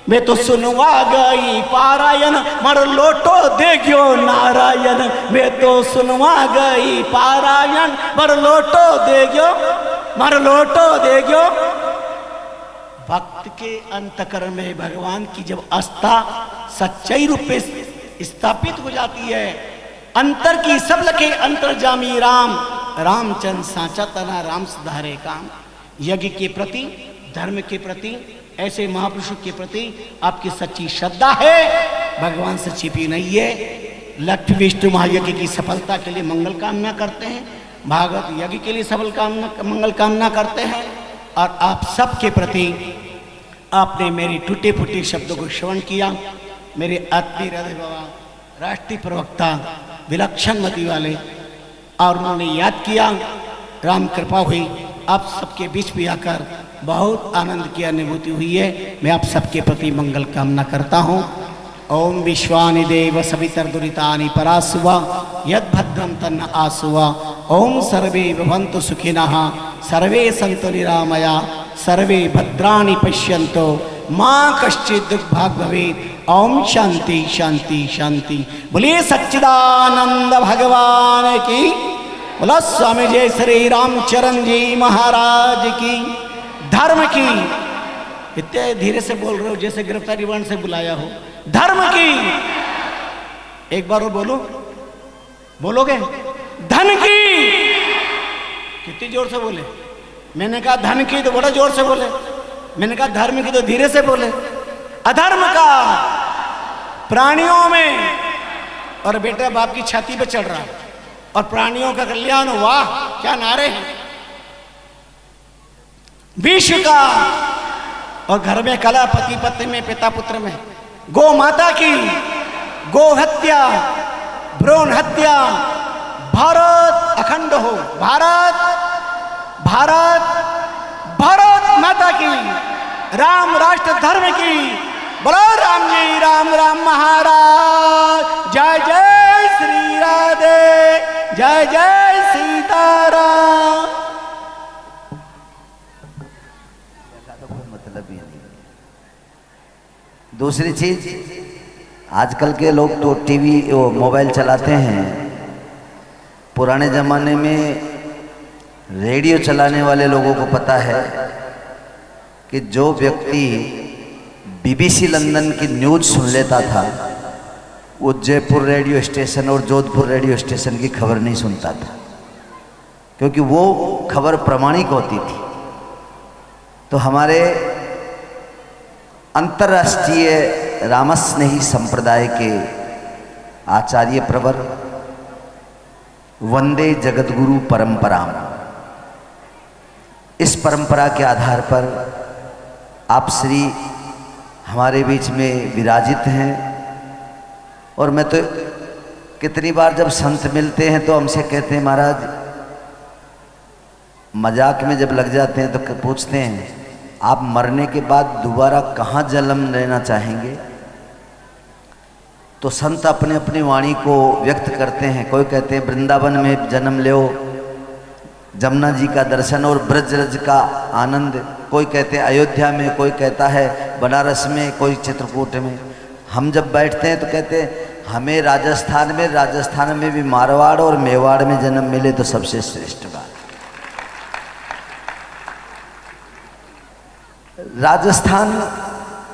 मैं तो सुनवा गई पारायण, मर लोटो दे गयो नारायण, मैं तो सुनवा गई पारायण, मर लोटो दे गयो, मर लोटो दे गयो। भक्त के अंतकरण में भगवान की जब आस्था सच्चाई रूप में स्थापित हो जाती है, अंतर की सब लखे अंतर्जामी राम, रामचंद्र साचा तना राम सुधारे काम। यज्ञ के प्रति, धर्म के प्रति, ऐसे महापुरुषों के प्रति आपकी सच्ची श्रद्धा है, भगवान से छिपी नहीं है। लक्ष्मी विष्णु महायज्ञ की सफलता के लिए मंगल कामना करते हैं, भागवत यज्ञ के लिए सफल कामना मंगल कामना करते हैं। और आप सबके प्रति आपने मेरी टूटे फूटे शब्दों को श्रवण किया। मेरे आत्मीय हृदय बाबा, राष्ट्रीय प्रवक्ता, विलक्षण मति वाले, और उन्होंने याद किया, राम कृपा हुई, आप सबके बीच भी आकर बहुत आनंद की अनुभूति हुई है। मैं आप सबके प्रति मंगल कामना करता हूँ। ओम विश्वानि देव सवितर्दुरितानि परासुवा यद भद्रम तन्न आसुवा। ओम सर्वे भवन्तु सुखिनः सर्वे सन्तु निरामया सर्वे भद्राणि पश्यन्तु माँ कश्चित् दुर्भाग् भवेत्। ओम शांति शांति शांति। बोलिए सच्चिदानंद भगवान की, बोला स्वामी जय श्री रामचरण जी महाराज की। धर्म की, इतने धीरे से बोल रहे हो जैसे गिरफ्तारी वारंट से बुलाया हो। धर्म की, एक बार और बोलो, बोलोगे? धन की, कितनी जोर से बोले? मैंने कहा धन की तो बड़ा जोर से बोले, मैंने कहा धर्म की तो धीरे से बोले। अधर्म का प्राणियों में, और बेटा बाप की छाती पे चढ़ रहा है, और प्राणियों का कल्याण, वाह क्या नारे हैं। विश्व का, और घर में कला, पति पत्नी में, पिता पुत्र में। गौ माता की, गो हत्या, भ्रूण हत्या। भारत अखंड हो, भारत भारत भारत माता की, राम राष्ट्र धर्म की। बोलो राम जी राम राम महाराज। जय जय श्री राधे, जय जय सीताराम। मतलब ही नहीं। दूसरी चीज, आजकल के लोग तो टीवी वो मोबाइल चलाते हैं। पुराने ज़माने में रेडियो चलाने वाले लोगों को पता है कि जो व्यक्ति बीबीसी लंदन की न्यूज़ सुन लेता था, वो जयपुर रेडियो स्टेशन और जोधपुर रेडियो स्टेशन की खबर नहीं सुनता था, क्योंकि वो खबर प्रामाणिक होती थी। तो हमारे अंतर्राष्ट्रीय रामस्नेही संप्रदाय के आचार्य प्रवर वंदे जगतगुरु परंपरा, इस परंपरा के आधार पर आप श्री हमारे बीच में विराजित हैं। और मैं तो कितनी बार जब संत मिलते हैं तो हमसे कहते हैं, महाराज मजाक में जब लग जाते हैं तो पूछते हैं, आप मरने के बाद दोबारा कहाँ जन्म लेना चाहेंगे? तो संत अपने अपनी वाणी को व्यक्त करते हैं। कोई कहते हैं वृंदावन में जन्म लो, जमुना जी का दर्शन और ब्रजरज का आनंद। कोई कहते हैं अयोध्या में, कोई कहता है बनारस में, कोई चित्रकूट में। हम जब बैठते हैं तो कहते हैं हमें राजस्थान में भी मारवाड़ और मेवाड़ में जन्म मिले तो सबसे श्रेष्ठ बात। राजस्थान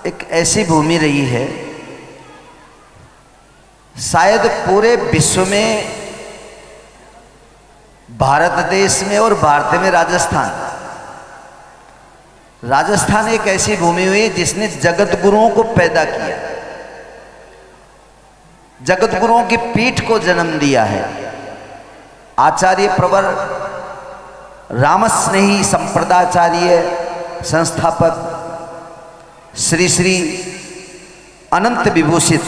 एक ऐसी भूमि रही है, शायद पूरे विश्व में भारत देश में और भारत में राजस्थान एक ऐसी भूमि हुई जिसने जगत गुरुओं को पैदा किया, जगत गुरुओं की पीठ को जन्म दिया है। आचार्य प्रवर रामस्नेही संप्रदाचार्य संस्थापक श्री श्री अनंत विभूषित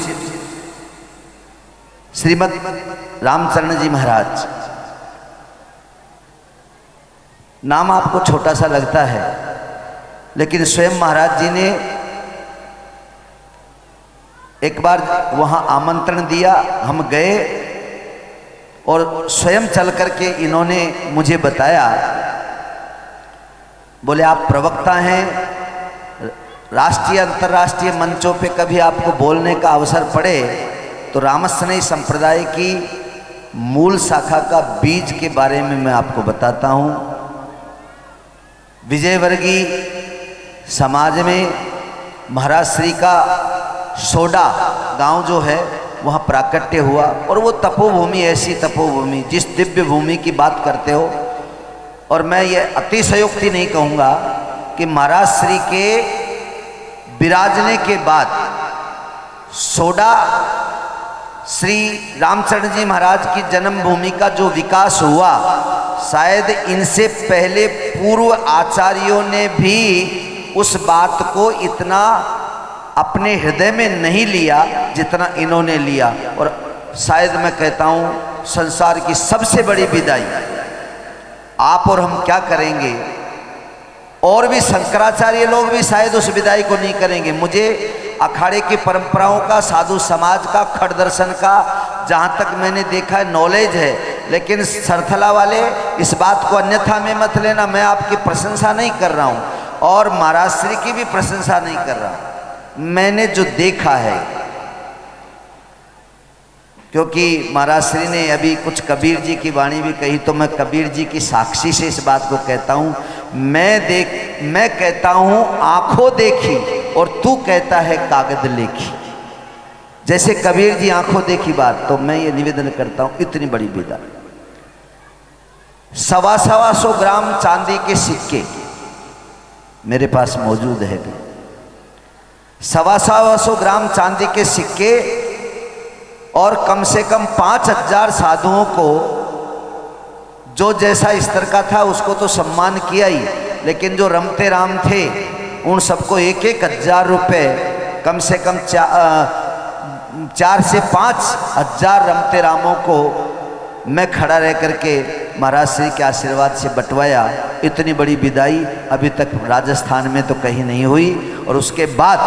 श्रीमद रामचरण जी महाराज। नाम आपको छोटा सा लगता है, लेकिन स्वयं महाराज जी ने एक बार वहां आमंत्रण दिया, हम गए और स्वयं चल करके इन्होंने मुझे बताया, बोले आप प्रवक्ता हैं, राष्ट्रीय अंतर्राष्ट्रीय मंचों पे कभी आपको बोलने का अवसर पड़े तो रामस्नेही संप्रदाय की मूल शाखा का बीज के बारे में मैं आपको बताता हूँ। विजयवर्गीय समाज में महाराज श्री का सोडा गांव जो है वहाँ प्राकट्य हुआ, और वो तपोभूमि, ऐसी तपोभूमि जिस दिव्य भूमि की बात करते हो, और मैं ये अतिशयोक्ति नहीं कहूँगा कि महाराज श्री के विराजने के बाद सोडा श्री रामचरण जी महाराज की जन्मभूमि का जो विकास हुआ, शायद इनसे पहले पूर्व आचार्यों ने भी उस बात को इतना अपने हृदय में नहीं लिया जितना इन्होंने लिया। और शायद मैं कहता हूँ संसार की सबसे बड़ी विदाई आप और हम क्या करेंगे, और भी शंकराचार्य लोग भी शायद उस विदाई को नहीं करेंगे। मुझे अखाड़े की परंपराओं का, साधु समाज का, खड़ दर्शन का जहाँ तक मैंने देखा है नॉलेज है, लेकिन सरथला वाले इस बात को अन्यथा में मत लेना, मैं आपकी प्रशंसा नहीं कर रहा हूँ और महाराज श्री की भी प्रशंसा नहीं कर रहा हूँ। मैंने जो देखा है, क्योंकि महाराज श्री ने अभी कुछ कबीर जी की वाणी भी कही, तो मैं कबीर जी की साक्षी से इस बात को कहता हूँ। मैं कहता हूँ आंखों देखी और तू कहता है कागज लेखी। जैसे कबीर जी आंखों देखी बात, तो मैं ये निवेदन करता हूँ, इतनी बड़ी विदा। 125 ग्राम चांदी के सिक्के मेरे पास मौजूद है। 125 ग्राम चांदी के सिक्के और कम से कम 5000 साधुओं को, जो जैसा स्तर का था उसको तो सम्मान किया ही, लेकिन जो रमते राम थे उन सबको 1-1 रुपये, कम से कम 4 से 5 हजार रमते रामों को मैं खड़ा रह करके महाराज श्री के आशीर्वाद से बंटवाया। इतनी बड़ी विदाई अभी तक राजस्थान में तो कहीं नहीं हुई। और उसके बाद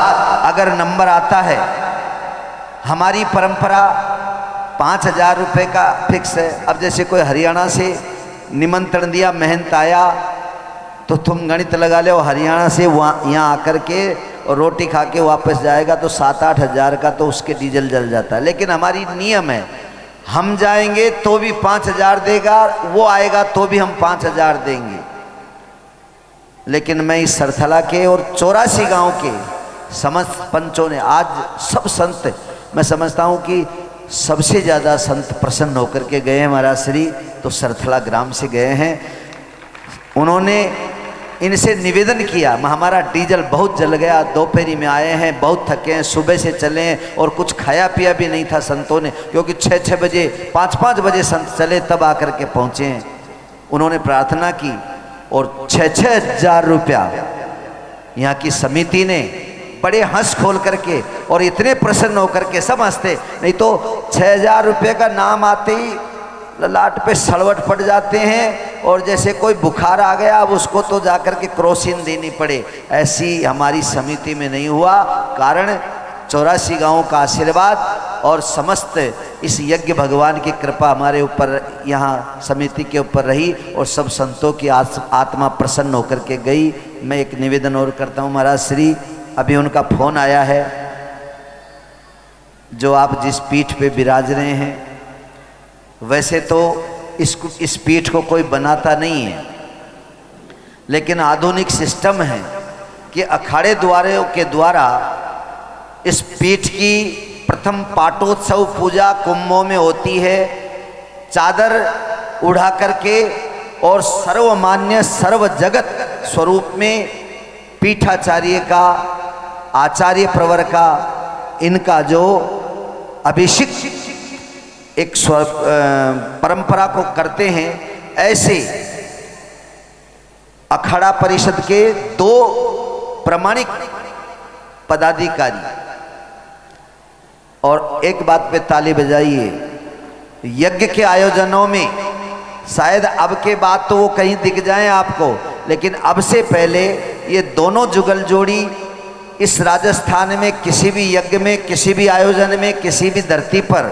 अगर नंबर आता है, हमारी परंपरा 5000 रुपये का फिक्स है। अब जैसे कोई हरियाणा से निमंत्रण दिया, महंत आया, तो तुम गणित लगा ले, हरियाणा से वहाँ यहाँ आकर के और रोटी खा के वापस जाएगा तो 7-8 हज़ार का तो उसके डीजल जल जाता है। लेकिन हमारी नियम है, हम जाएंगे तो भी 5000 देगा, वो आएगा तो भी हम 5000 देंगे। लेकिन मैं इस सरथला के और 84 गांव के समस्त पंचों ने, आज सब संत, मैं समझता हूँ कि सबसे ज़्यादा संत प्रसन्न होकर के गए हैं महाराज श्री, तो सरथला ग्राम से गए हैं। उन्होंने इनसे निवेदन किया, हमारा डीजल बहुत जल गया, दोपहरी में आए हैं, बहुत थके हैं, सुबह से चले हैं और कुछ खाया पिया भी नहीं था संतों ने, क्योंकि 6-6 बजे 5-5 बजे संत चले तब आकर के पहुँचे हैं। उन्होंने प्रार्थना की और 6-6 हज़ार रुपया यहाँ की समिति ने बड़े हंस खोल करके और इतने प्रसन्न होकर के, सब हंसते, नहीं तो 6000 रुपये का नाम आते ही ललाट पे सड़वट पड़ जाते हैं और जैसे कोई बुखार आ गया अब उसको तो जाकर के क्रोसिन देनी पड़े। ऐसी हमारी समिति में नहीं हुआ, कारण 84 गांवों का आशीर्वाद और समस्त इस यज्ञ भगवान की कृपा हमारे ऊपर, यहाँ समिति के ऊपर रही और सब संतों की आत्मा प्रसन्न होकर के गई। मैं एक निवेदन और करता हूँ महाराज श्री, अभी उनका फोन आया है, जो आप जिस पीठ पे विराज रहे हैं, वैसे तो इस पीठ को कोई बनाता नहीं है, लेकिन आधुनिक सिस्टम है कि अखाड़े द्वारों के द्वारा इस पीठ की प्रथम पाटोत्सव पूजा कुंभों में होती है। चादर उड़ा करके और सर्वमान्य सर्व जगत स्वरूप में पीठाचार्य का, आचार्य प्रवर का, इनका जो अभिषिक्त एक परंपरा को करते हैं, ऐसे अखाड़ा परिषद के 2 प्रमाणिक पदाधिकारी। और एक बात पे ताली बजाइए, यज्ञ के आयोजनों में शायद अब के बाद तो वो कहीं दिख जाएं आपको, लेकिन अब से पहले ये दोनों जुगल जोड़ी इस राजस्थान में किसी भी यज्ञ में, किसी भी आयोजन में, किसी भी धरती पर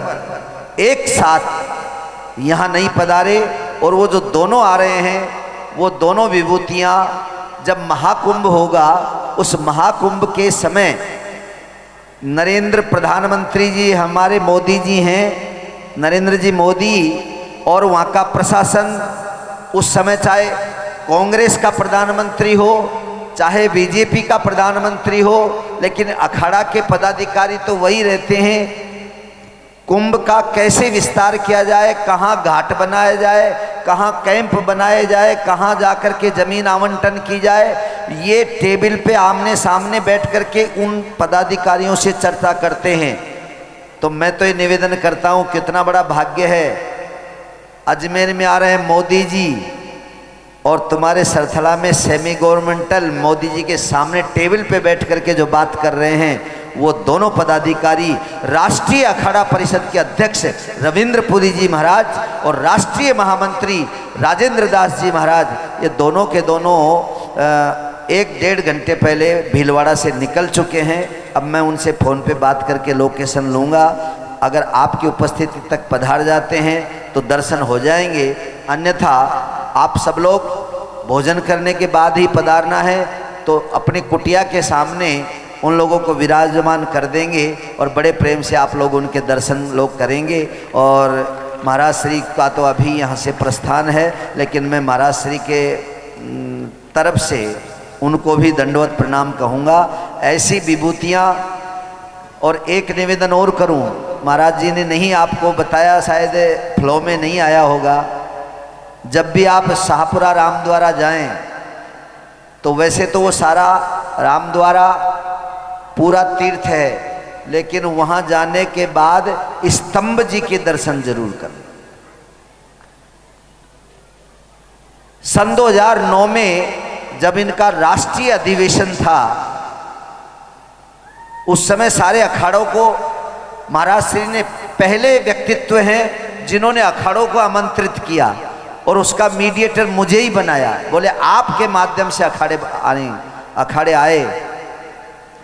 एक साथ यहाँ नहीं पधारे। और वो जो दोनों आ रहे हैं, वो दोनों विभूतियाँ जब महाकुंभ होगा, उस महाकुंभ के समय नरेंद्र प्रधानमंत्री जी, हमारे मोदी जी हैं, नरेंद्र जी मोदी, और वहाँ का प्रशासन उस समय चाहे कांग्रेस का प्रधानमंत्री हो, चाहे बीजेपी का प्रधानमंत्री हो, लेकिन अखाड़ा के पदाधिकारी तो वही रहते हैं। कुंभ का कैसे विस्तार किया जाए, कहाँ घाट बनाया जाए, कहाँ कैंप बनाए जाए, कहाँ जाकर के जमीन आवंटन की जाए, ये टेबल पे आमने सामने बैठ कर के उन पदाधिकारियों से चर्चा करते हैं। तो मैं तो ये निवेदन करता हूँ, कितना बड़ा भाग्य है, अजमेर में आ रहे हैं मोदी जी, और तुम्हारे सरथला में सेमी गवर्नमेंटल मोदी जी के सामने टेबल पे बैठ करके जो बात कर रहे हैं, वो दोनों पदाधिकारी राष्ट्रीय अखाड़ा परिषद के अध्यक्ष रविंद्र पुरी जी महाराज और राष्ट्रीय महामंत्री राजेंद्र दास जी महाराज, ये दोनों के दोनों 1-1.5 घंटे पहले भीलवाड़ा से निकल चुके हैं। अब मैं उनसे फ़ोन पे बात करके लोकेशन लूँगा। अगर आपकी उपस्थिति तक पधार जाते हैं तो दर्शन हो जाएंगे, अन्यथा आप सब लोग भोजन करने के बाद ही पधारना है। तो अपनी कुटिया के सामने उन लोगों को विराजमान कर देंगे और बड़े प्रेम से आप लोग उनके दर्शन लोग करेंगे। और महाराज श्री का तो अभी यहाँ से प्रस्थान है, लेकिन मैं महाराज श्री के तरफ से उनको भी दंडवत प्रणाम कहूँगा। ऐसी विभूतियाँ, और एक निवेदन और करूँ, महाराज जी ने नहीं आपको बताया, शायद फ्लो में नहीं आया होगा, जब भी आप शाहपुरा रामद्वारा जाएं तो वैसे तो वो सारा रामद्वारा पूरा तीर्थ है, लेकिन वहाँ जाने के बाद स्तंभ जी के दर्शन जरूर करें। सन 2009 में जब इनका राष्ट्रीय अधिवेशन था, उस समय सारे अखाड़ों को महाराज श्री ने पहले व्यक्तित्व हैं जिन्होंने अखाड़ों को आमंत्रित किया, और उसका मीडिएटर मुझे ही बनाया। बोले आपके माध्यम से अखाड़े आए,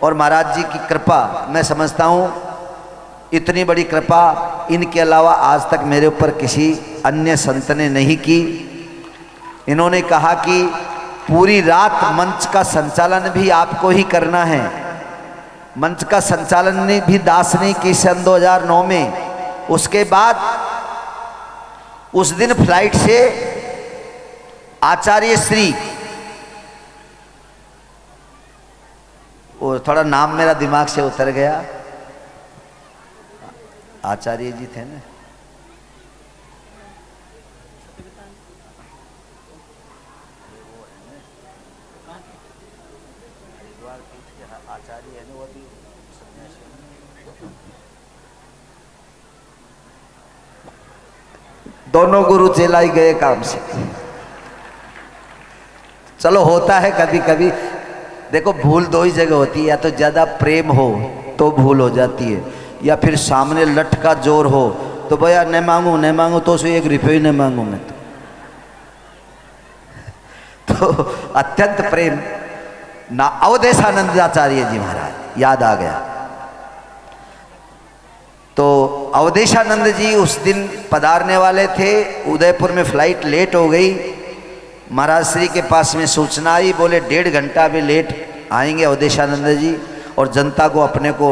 और महाराज जी की कृपा, मैं समझता हूँ इतनी बड़ी कृपा इनके अलावा आज तक मेरे ऊपर किसी अन्य संत ने नहीं की। इन्होंने कहा कि पूरी रात मंच का संचालन भी आपको ही करना है। मंच का संचालन ने भी दास ने की सन 2009 में। उसके बाद उस दिन फ्लाइट से आचार्य श्री, वो थोड़ा नाम मेरा दिमाग से उतर गया, आचार्य जी थे ना, आचार्य है ना, वो भी दोनों गुरु चेला ही गए काम से। चलो होता है कभी कभी, देखो भूल 2 ही जगह होती है, या तो ज़्यादा प्रेम हो तो भूल हो जाती है, या फिर सामने लठ का जोर हो तो भैया नहीं मांगू तो उसे 1 रुपये ही नहीं मांगू मैं तो अत्यंत प्रेम ना। अवधेशानंदाचार्य जी महाराज याद आ गया। तो अवधेशानंद जी उस दिन पधारने वाले थे, उदयपुर में फ्लाइट लेट हो गई। महाराज श्री के पास में सूचना आई, बोले 1.5 घंटा भी लेट आएंगे अवधेशानंद जी, और जनता को अपने को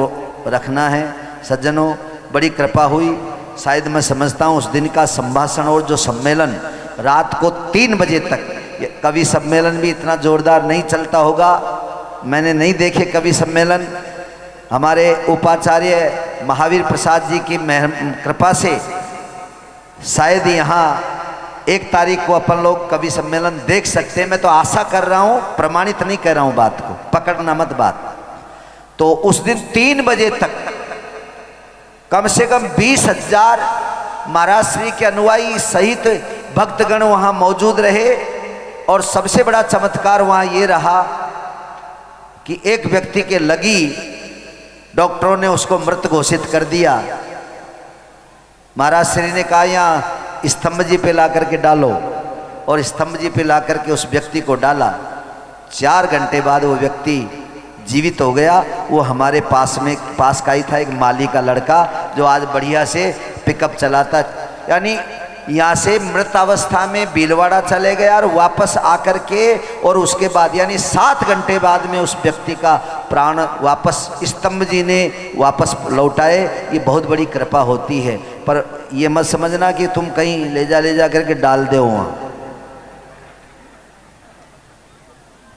रखना है। सज्जनों, बड़ी कृपा हुई। शायद मैं समझता हूँ उस दिन का संभाषण और जो सम्मेलन रात को 3 बजे तक, कवि सम्मेलन भी इतना जोरदार नहीं चलता होगा, मैंने नहीं देखे कवि सम्मेलन। हमारे उपाचार्य महावीर प्रसाद जी की कृपा से शायद यहाँ 1 तारीख को अपन लोग कवि सम्मेलन देख सकते हैं। मैं तो आशा कर रहा हूं, प्रमाणित नहीं कर रहा हूं बात को, पकड़ना मत बात। तो उस दिन 3 बजे तक कम से कम 20,000 महाराज श्री के अनुयायी सहित भक्तगण वहां मौजूद रहे। और सबसे बड़ा चमत्कार वहां ये रहा कि एक व्यक्ति के लगी, डॉक्टरों ने उसको मृत घोषित कर दिया। महाराज श्री ने कहा यहाँ स्तंभ जी पे ला करके डालो, और स्तंभ जी पे ला करके उस व्यक्ति को डाला। 4 घंटे बाद वो व्यक्ति जीवित हो गया। वो हमारे पास का ही था, एक माली का लड़का जो आज बढ़िया से पिकअप चलाता। यानी यहाँ से मृत अवस्था में भीलवाड़ा चले गया और वापस आकर के, और उसके बाद यानी 7 घंटे बाद में उस व्यक्ति का प्राण वापस स्तंभ जी ने वापस लौटाए। ये बहुत बड़ी कृपा होती है। पर ये मत समझना कि तुम कहीं ले जा करके डाल दो वहाँ।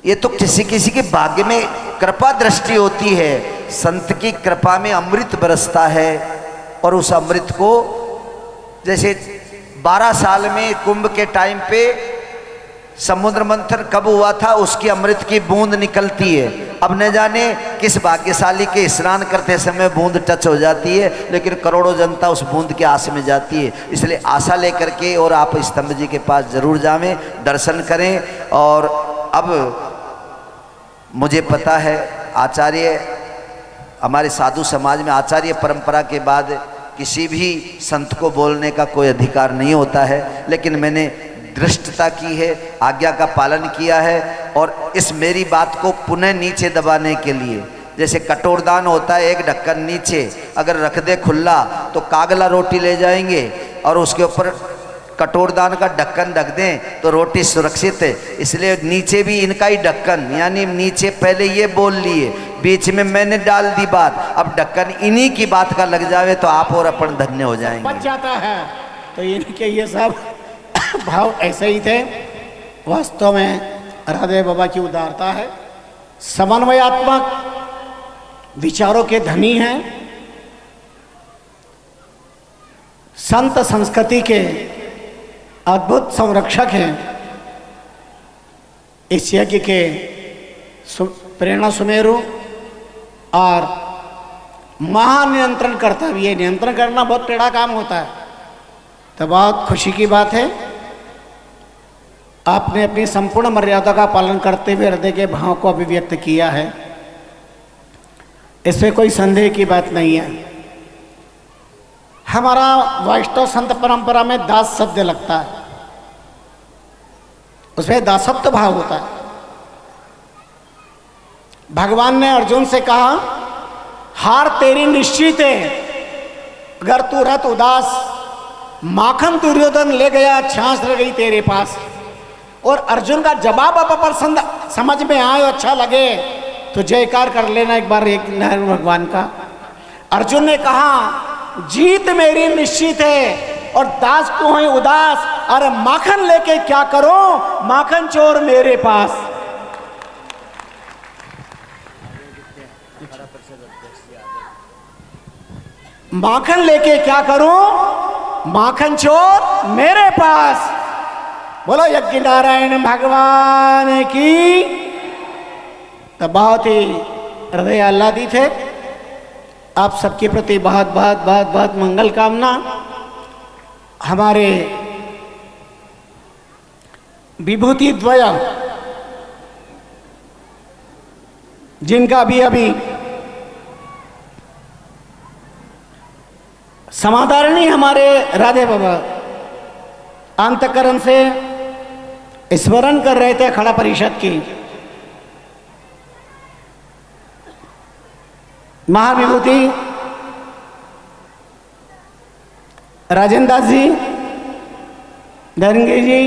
ये तो किसी किसी के भाग्य में कृपा दृष्टि होती है। संत की कृपा में अमृत बरसता है, और उस अमृत को जैसे 12 साल में कुंभ के टाइम पे समुद्र मंथन कब हुआ था, उसकी अमृत की बूंद निकलती है। अब न जाने किस भाग्यशाली के स्नान करते समय बूंद टच हो जाती है, लेकिन करोड़ों जनता उस बूंद के आस में जाती है। इसलिए आशा लेकर के और आप स्तंभ जी के पास जरूर जावें, दर्शन करें। और अब मुझे पता है आचार्य, हमारे साधु समाज में आचार्य परंपरा के बाद किसी भी संत को बोलने का कोई अधिकार नहीं होता है, लेकिन मैंने दृष्टता की है, आज्ञा का पालन किया है। और इस मेरी बात को पुनः नीचे दबाने के लिए, जैसे कटोरदान होता है, एक ढक्कन नीचे अगर रख दे खुला तो कागला रोटी ले जाएंगे, और उसके ऊपर कटोरदान का ढक्कन ढक दें तो रोटी सुरक्षित है। इसलिए नीचे भी इनका ही ढक्कन, यानी नीचे पहले ये बोल लिए, बीच में मैंने डाल दी बात, अब ढक्कन इन्हीं की बात का लग जावे तो आप और अपन धन्य हो जाएंगे। बच जाता है। तो इनके ये सब भाव ऐसे ही थे। वास्तव में राधे बाबा की उदारता है, समन्वयात्मक विचारों के धनी हैं, संत संस्कृति के अद्भुत संरक्षक हैं। इस यज्ञ के प्रेरणा सुमेरु और महानियंत्रण करता भी है। नियंत्रण करना बहुत टेढ़ा काम होता है, तो बहुत खुशी की बात है आपने अपनी संपूर्ण मर्यादा का पालन करते हुए हृदय के भाव को अभिव्यक्त किया है। इसमें कोई संदेह की बात नहीं है। हमारा वैष्णव संत परंपरा में दास शब्द लगता है, उसमें दासत्व भाव होता है। भगवान ने अर्जुन से कहा, हार तेरी निश्चित है, अगर तू रत उदास, माखन दुर्योधन ले गया, छाछ रह गई तेरे पास। और अर्जुन का जवाब अब पसंद समझ में आए, अच्छा लगे तो जयकार कर लेना एक बार एक भगवान का। अर्जुन ने कहा, जीत मेरी निश्चित है और दास को है उदास, अरे माखन लेके क्या करो, माखन चोर मेरे पास। माखन लेके क्या करूं, माखन चोर मेरे पास। बोलो यज्ञ नारायण भगवान की। तो बहुत ही हृदय आह्लादित है। आप सबके प्रति बहुत बहुत बहुत बहुत मंगल कामना। हमारे विभूति द्वय जिनका अभी समाधारणी हमारे राधे बाबा अंतकरण से स्मरण कर रहे थे खड़ा परिषद की, महाविभूति राजेंद्र दास जी, धनगिरी जी,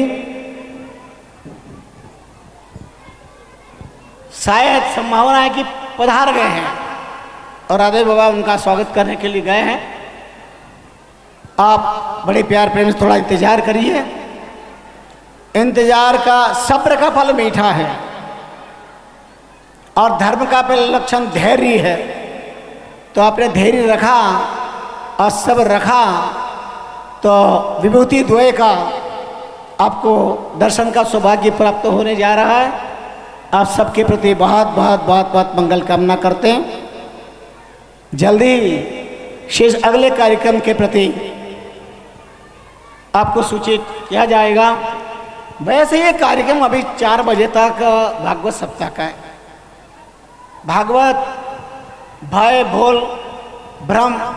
शायद संभावना है कि पधार गए हैं और राधे बाबा उनका स्वागत करने के लिए गए हैं। आप बड़े प्यार प्रेम से थोड़ा इंतजार करिए। इंतजार का, सब्र का फल मीठा है और धर्म का पहला लक्षण धैर्य है। तो आपने धैर्य रखा और सब्र रखा तो विभूति द्वय का आपको दर्शन का सौभाग्य प्राप्त होने जा रहा है। आप सबके प्रति बहुत बहुत बहुत बहुत मंगल कामना करते हैं। जल्दी शेष अगले कार्यक्रम के प्रति आपको सूचित किया जाएगा। वैसे ये कार्यक्रम अभी 4 बजे तक भागवत सप्ताह का है। भागवत भय भोल ब्रह्म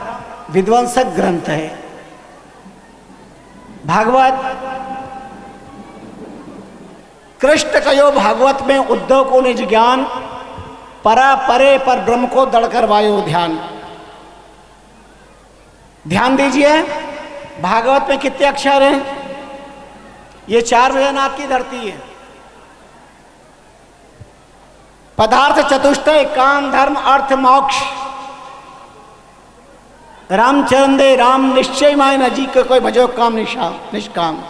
विध्वंसक ग्रंथ है। भागवत कृष्ण कयो भागवत में उद्धव को निज ज्ञान, परा परे पर ब्रह्म को दड़कर वायु ध्यान। ध्यान दीजिए, भागवत में कितने अक्षर हैं? ये 4 भुजनाथ की धरती है। पदार्थ चतुष्टय काम धर्म अर्थ मोक्ष, रामचरण दे राम निश्चय माय न जी के कोई भजो काम निष्काम।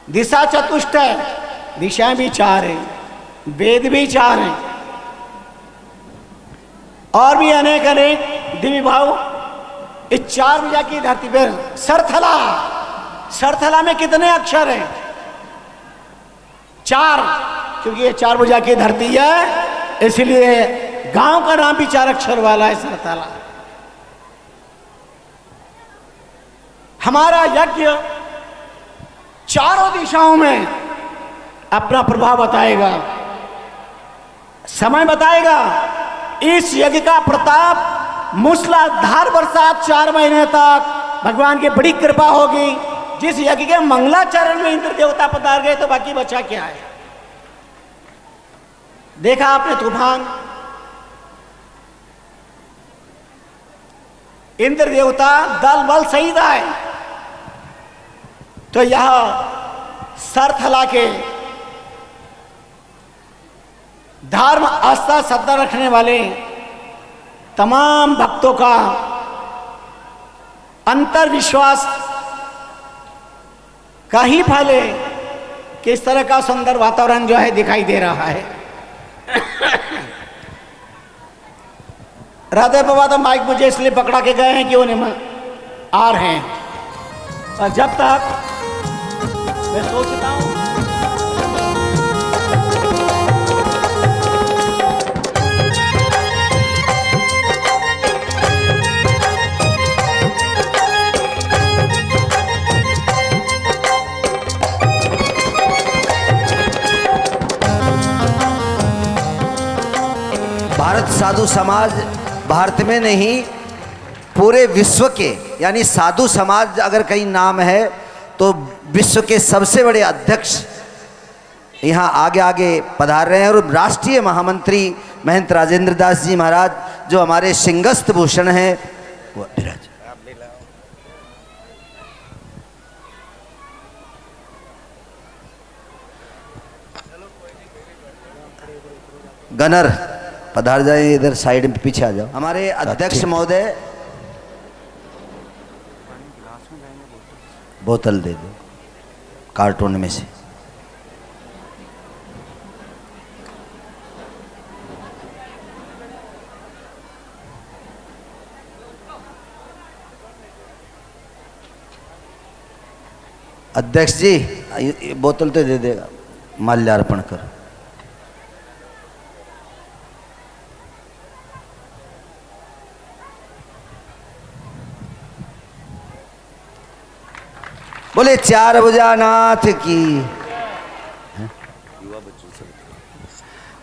दिशा चतुष्टय, दिशाएं भी 4 हैं, वेद भी 4 हैं, और भी अनेक अनेक दिव्य भाव इस 4 भुजा की धरती पर। सरथला, सरथला में कितने अक्षर हैं? 4, क्योंकि ये 4 भुजा की धरती है, इसलिए गांव का नाम भी 4 अक्षर वाला है, सरथला। हमारा यज्ञ चारों दिशाओं में अपना प्रभाव बताएगा, समय बताएगा। इस यज्ञ का प्रताप मूसलाधार बरसात 4 महीने तक भगवान की बड़ी कृपा होगी। जिस यज्ञ के मंगलाचरण में इंद्र देवता पधार गए तो बाकी बचा क्या है? देखा आपने तूफान, इंद्र देवता दल बल सहित आए, तो यह सरथला के धर्म आस्था श्रद्धा रखने वाले तमाम भक्तों का अंतर विश्वास का ही फल है कि इस तरह का सुंदर वातावरण जो है दिखाई दे रहा है। राधे बाबा तो माइक मुझे इसलिए पकड़ा के गए हैं कि उन्हें आ रहे हैं, और जब तक मैं सोचता हूं भारत साधु समाज भारत में नहीं पूरे विश्व के, यानी साधु समाज अगर कहीं नाम है तो विश्व के सबसे बड़े अध्यक्ष यहाँ आगे आगे पधार रहे हैं। और राष्ट्रीय महामंत्री महंत राजेंद्र दास जी महाराज जो हमारे सिंहस्थ भूषण हैं, वो विराज। गनर पधार जाए, इधर साइड में पीछे आ जाओ। हमारे अध्यक्ष महोदय बोतल दे दो कार्टून में से। अध्यक्ष जी बोतल तो दे देगा, माल्यार्पण कर। बोले 4 भुजानाथ की।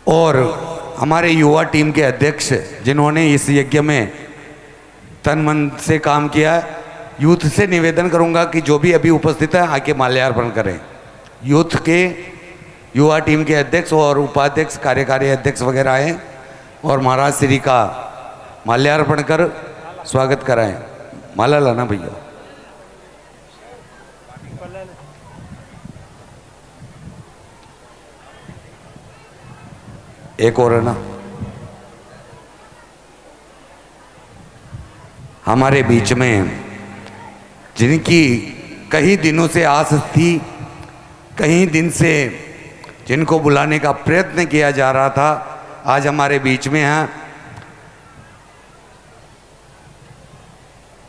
और हमारे युवा टीम के अध्यक्ष जिन्होंने इस यज्ञ में तन मन से काम किया, यूथ से निवेदन करूंगा कि जो भी अभी उपस्थित है आके माल्यार्पण करें। यूथ के युवा टीम के अध्यक्ष और उपाध्यक्ष, कार्यकारी अध्यक्ष वगैरह आए और महाराज श्री का माल्यार्पण कर स्वागत कराएं। माला लाना भैया। एक और है ना, हमारे बीच में जिनकी कई दिनों से आस थी, कई दिन से जिनको बुलाने का प्रयत्न किया जा रहा था, आज हमारे बीच में हैं।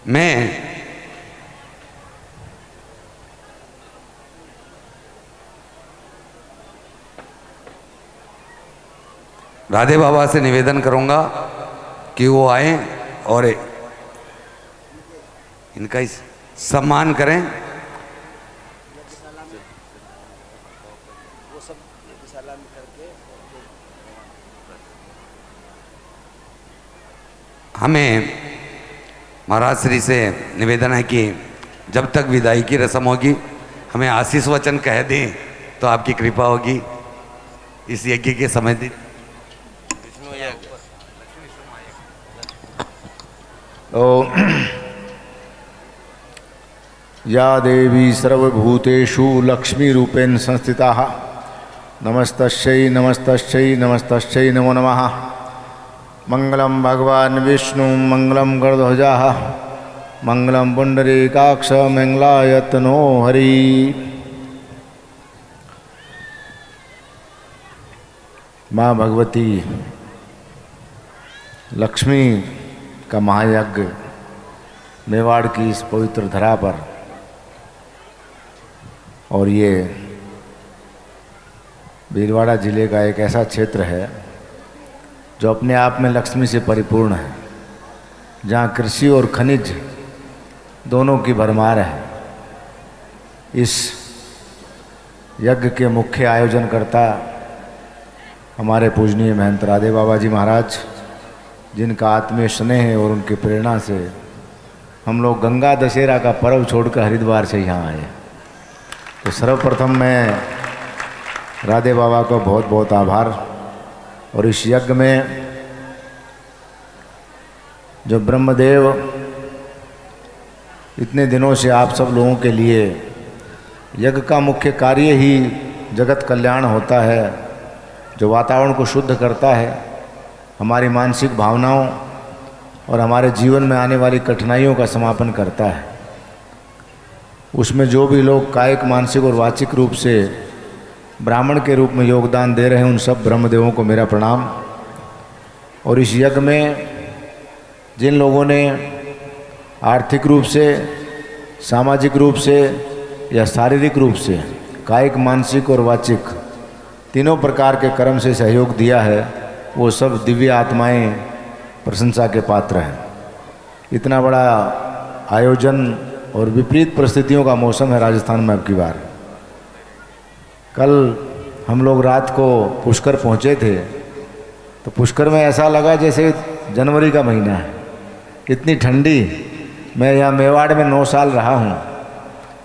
मैं राधे बाबा से निवेदन करूंगा कि वो आए और इनका ही सम्मान करें। हमें महाराज श्री से निवेदन है कि जब तक विदाई की रस्म होगी हमें आशीष वचन कह दें तो आपकी कृपा होगी। इस यज्ञ के समय दिन या देवी सर्वभूतेषु लक्ष्मीरूपेण संस्थिता नमस्तस्यै नमस्तस्यै नमस्तस्यै नमो नमः। मंगलम भगवान विष्णु मंगलम गरुड़ध्वजा मंगलम पुंडरीकाक्ष मंगलायतनो हरि। माँ भगवती लक्ष्मी का महायज्ञ मेवाड़ की इस पवित्र धरा पर, और ये भीलवाड़ा जिले का एक ऐसा क्षेत्र है जो अपने आप में लक्ष्मी से परिपूर्ण है, जहाँ कृषि और खनिज दोनों की भरमार है। इस यज्ञ के मुख्य आयोजनकर्ता हमारे पूजनीय महंत राधे बाबा जी महाराज, जिनका आत्मीय स्नेह और उनकी प्रेरणा से हम लोग गंगा दशहरा का पर्व छोड़कर हरिद्वार से यहाँ आए। तो सर्वप्रथम मैं राधे बाबा को बहुत बहुत आभार। और इस यज्ञ में जो ब्रह्मदेव इतने दिनों से आप सब लोगों के लिए, यज्ञ का मुख्य कार्य ही जगत कल्याण होता है, जो वातावरण को शुद्ध करता है, हमारी मानसिक भावनाओं और हमारे जीवन में आने वाली कठिनाइयों का समापन करता है। उसमें जो भी लोग कायिक, मानसिक और वाचिक रूप से ब्राह्मण के रूप में योगदान दे रहे हैं, उन सब ब्रह्मदेवों को मेरा प्रणाम। और इस यज्ञ में जिन लोगों ने आर्थिक रूप से, सामाजिक रूप से या शारीरिक रूप से, कायिक, मानसिक और वाचिक तीनों प्रकार के कर्म से सहयोग दिया है, वो सब दिव्य आत्माएं प्रशंसा के पात्र हैं। इतना बड़ा आयोजन और विपरीत परिस्थितियों का मौसम है राजस्थान में अब की बार। कल हम लोग रात को पुष्कर पहुँचे थे, तो पुष्कर में ऐसा लगा जैसे जनवरी का महीना है, इतनी ठंडी। मैं यहाँ मेवाड़ में 9 साल रहा हूँ।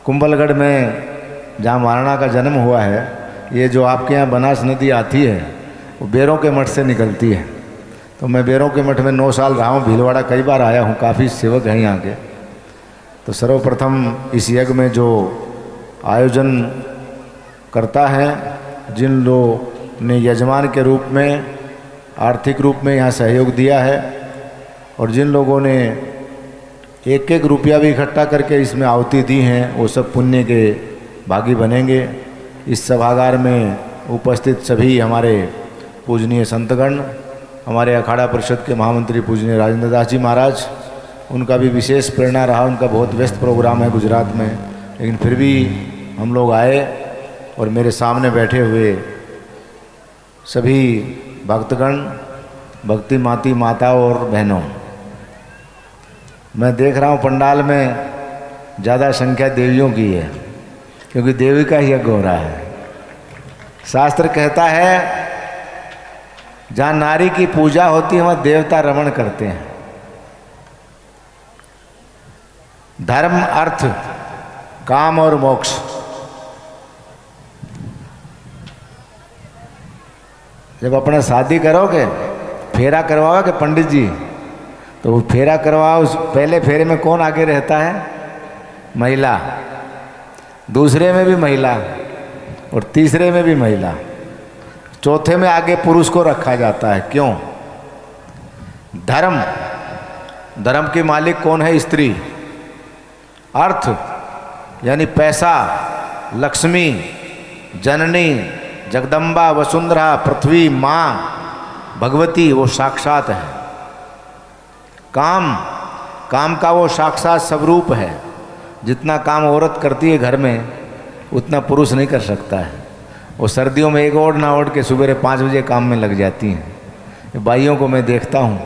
कुंभलगढ़ में जहाँ महाराणा का जन्म हुआ है, ये जो आपके यहाँ बनास नदी आती है वो बेरों के मठ से निकलती है। तो मैं बेरों के मठ में 9 साल रहा हूँ, भीलवाड़ा कई बार आया हूँ, काफ़ी सेवक हैं यहाँ के। तो सर्वप्रथम इस यज्ञ में जो आयोजन करता है, जिन लोगों ने यजमान के रूप में, आर्थिक रूप में यहाँ सहयोग दिया है, और जिन लोगों ने एक एक रुपया भी इकट्ठा करके इसमें आहुति दी हैं, वो सब पुण्य के भागी बनेंगे। इस सभागार में उपस्थित सभी हमारे पूजनीय संतगण, हमारे अखाड़ा परिषद के महामंत्री पूजनीय राजेंद्र दास जी महाराज, उनका भी विशेष प्रेरणा रहा। उनका बहुत व्यस्त प्रोग्राम है गुजरात में, लेकिन फिर भी हम लोग आए। और मेरे सामने बैठे हुए सभी भक्तगण, भक्ति माती माता और बहनों, मैं देख रहा हूँ पंडाल में ज़्यादा संख्या देवियों की है, क्योंकि देवी का ही यज्ञ हो रहा है। शास्त्र कहता है जहाँ नारी की पूजा होती है वहाँ देवता रमण करते हैं। धर्म, अर्थ, काम और मोक्ष, जब अपना शादी करोगे, फेरा करवाओगे पंडित जी, तो वो फेरा करवाओ, उस पहले फेरे में कौन आगे रहता है? महिला। दूसरे में भी महिला और तीसरे में भी महिला, चौथे में आगे पुरुष को रखा जाता है। क्यों? धर्म, धर्म की मालिक कौन है? स्त्री। अर्थ यानी पैसा, लक्ष्मी, जननी, जगदम्बा, वसुंधरा, पृथ्वी, माँ, भगवती, वो साक्षात है। काम, काम का वो साक्षात स्वरूप है। जितना काम औरत करती है घर में, उतना पुरुष नहीं कर सकता है। वो सर्दियों में एक ओढ़ ना ओढ़ के सुबह 5 बजे काम में लग जाती हैं। भाइयों को मैं देखता हूँ।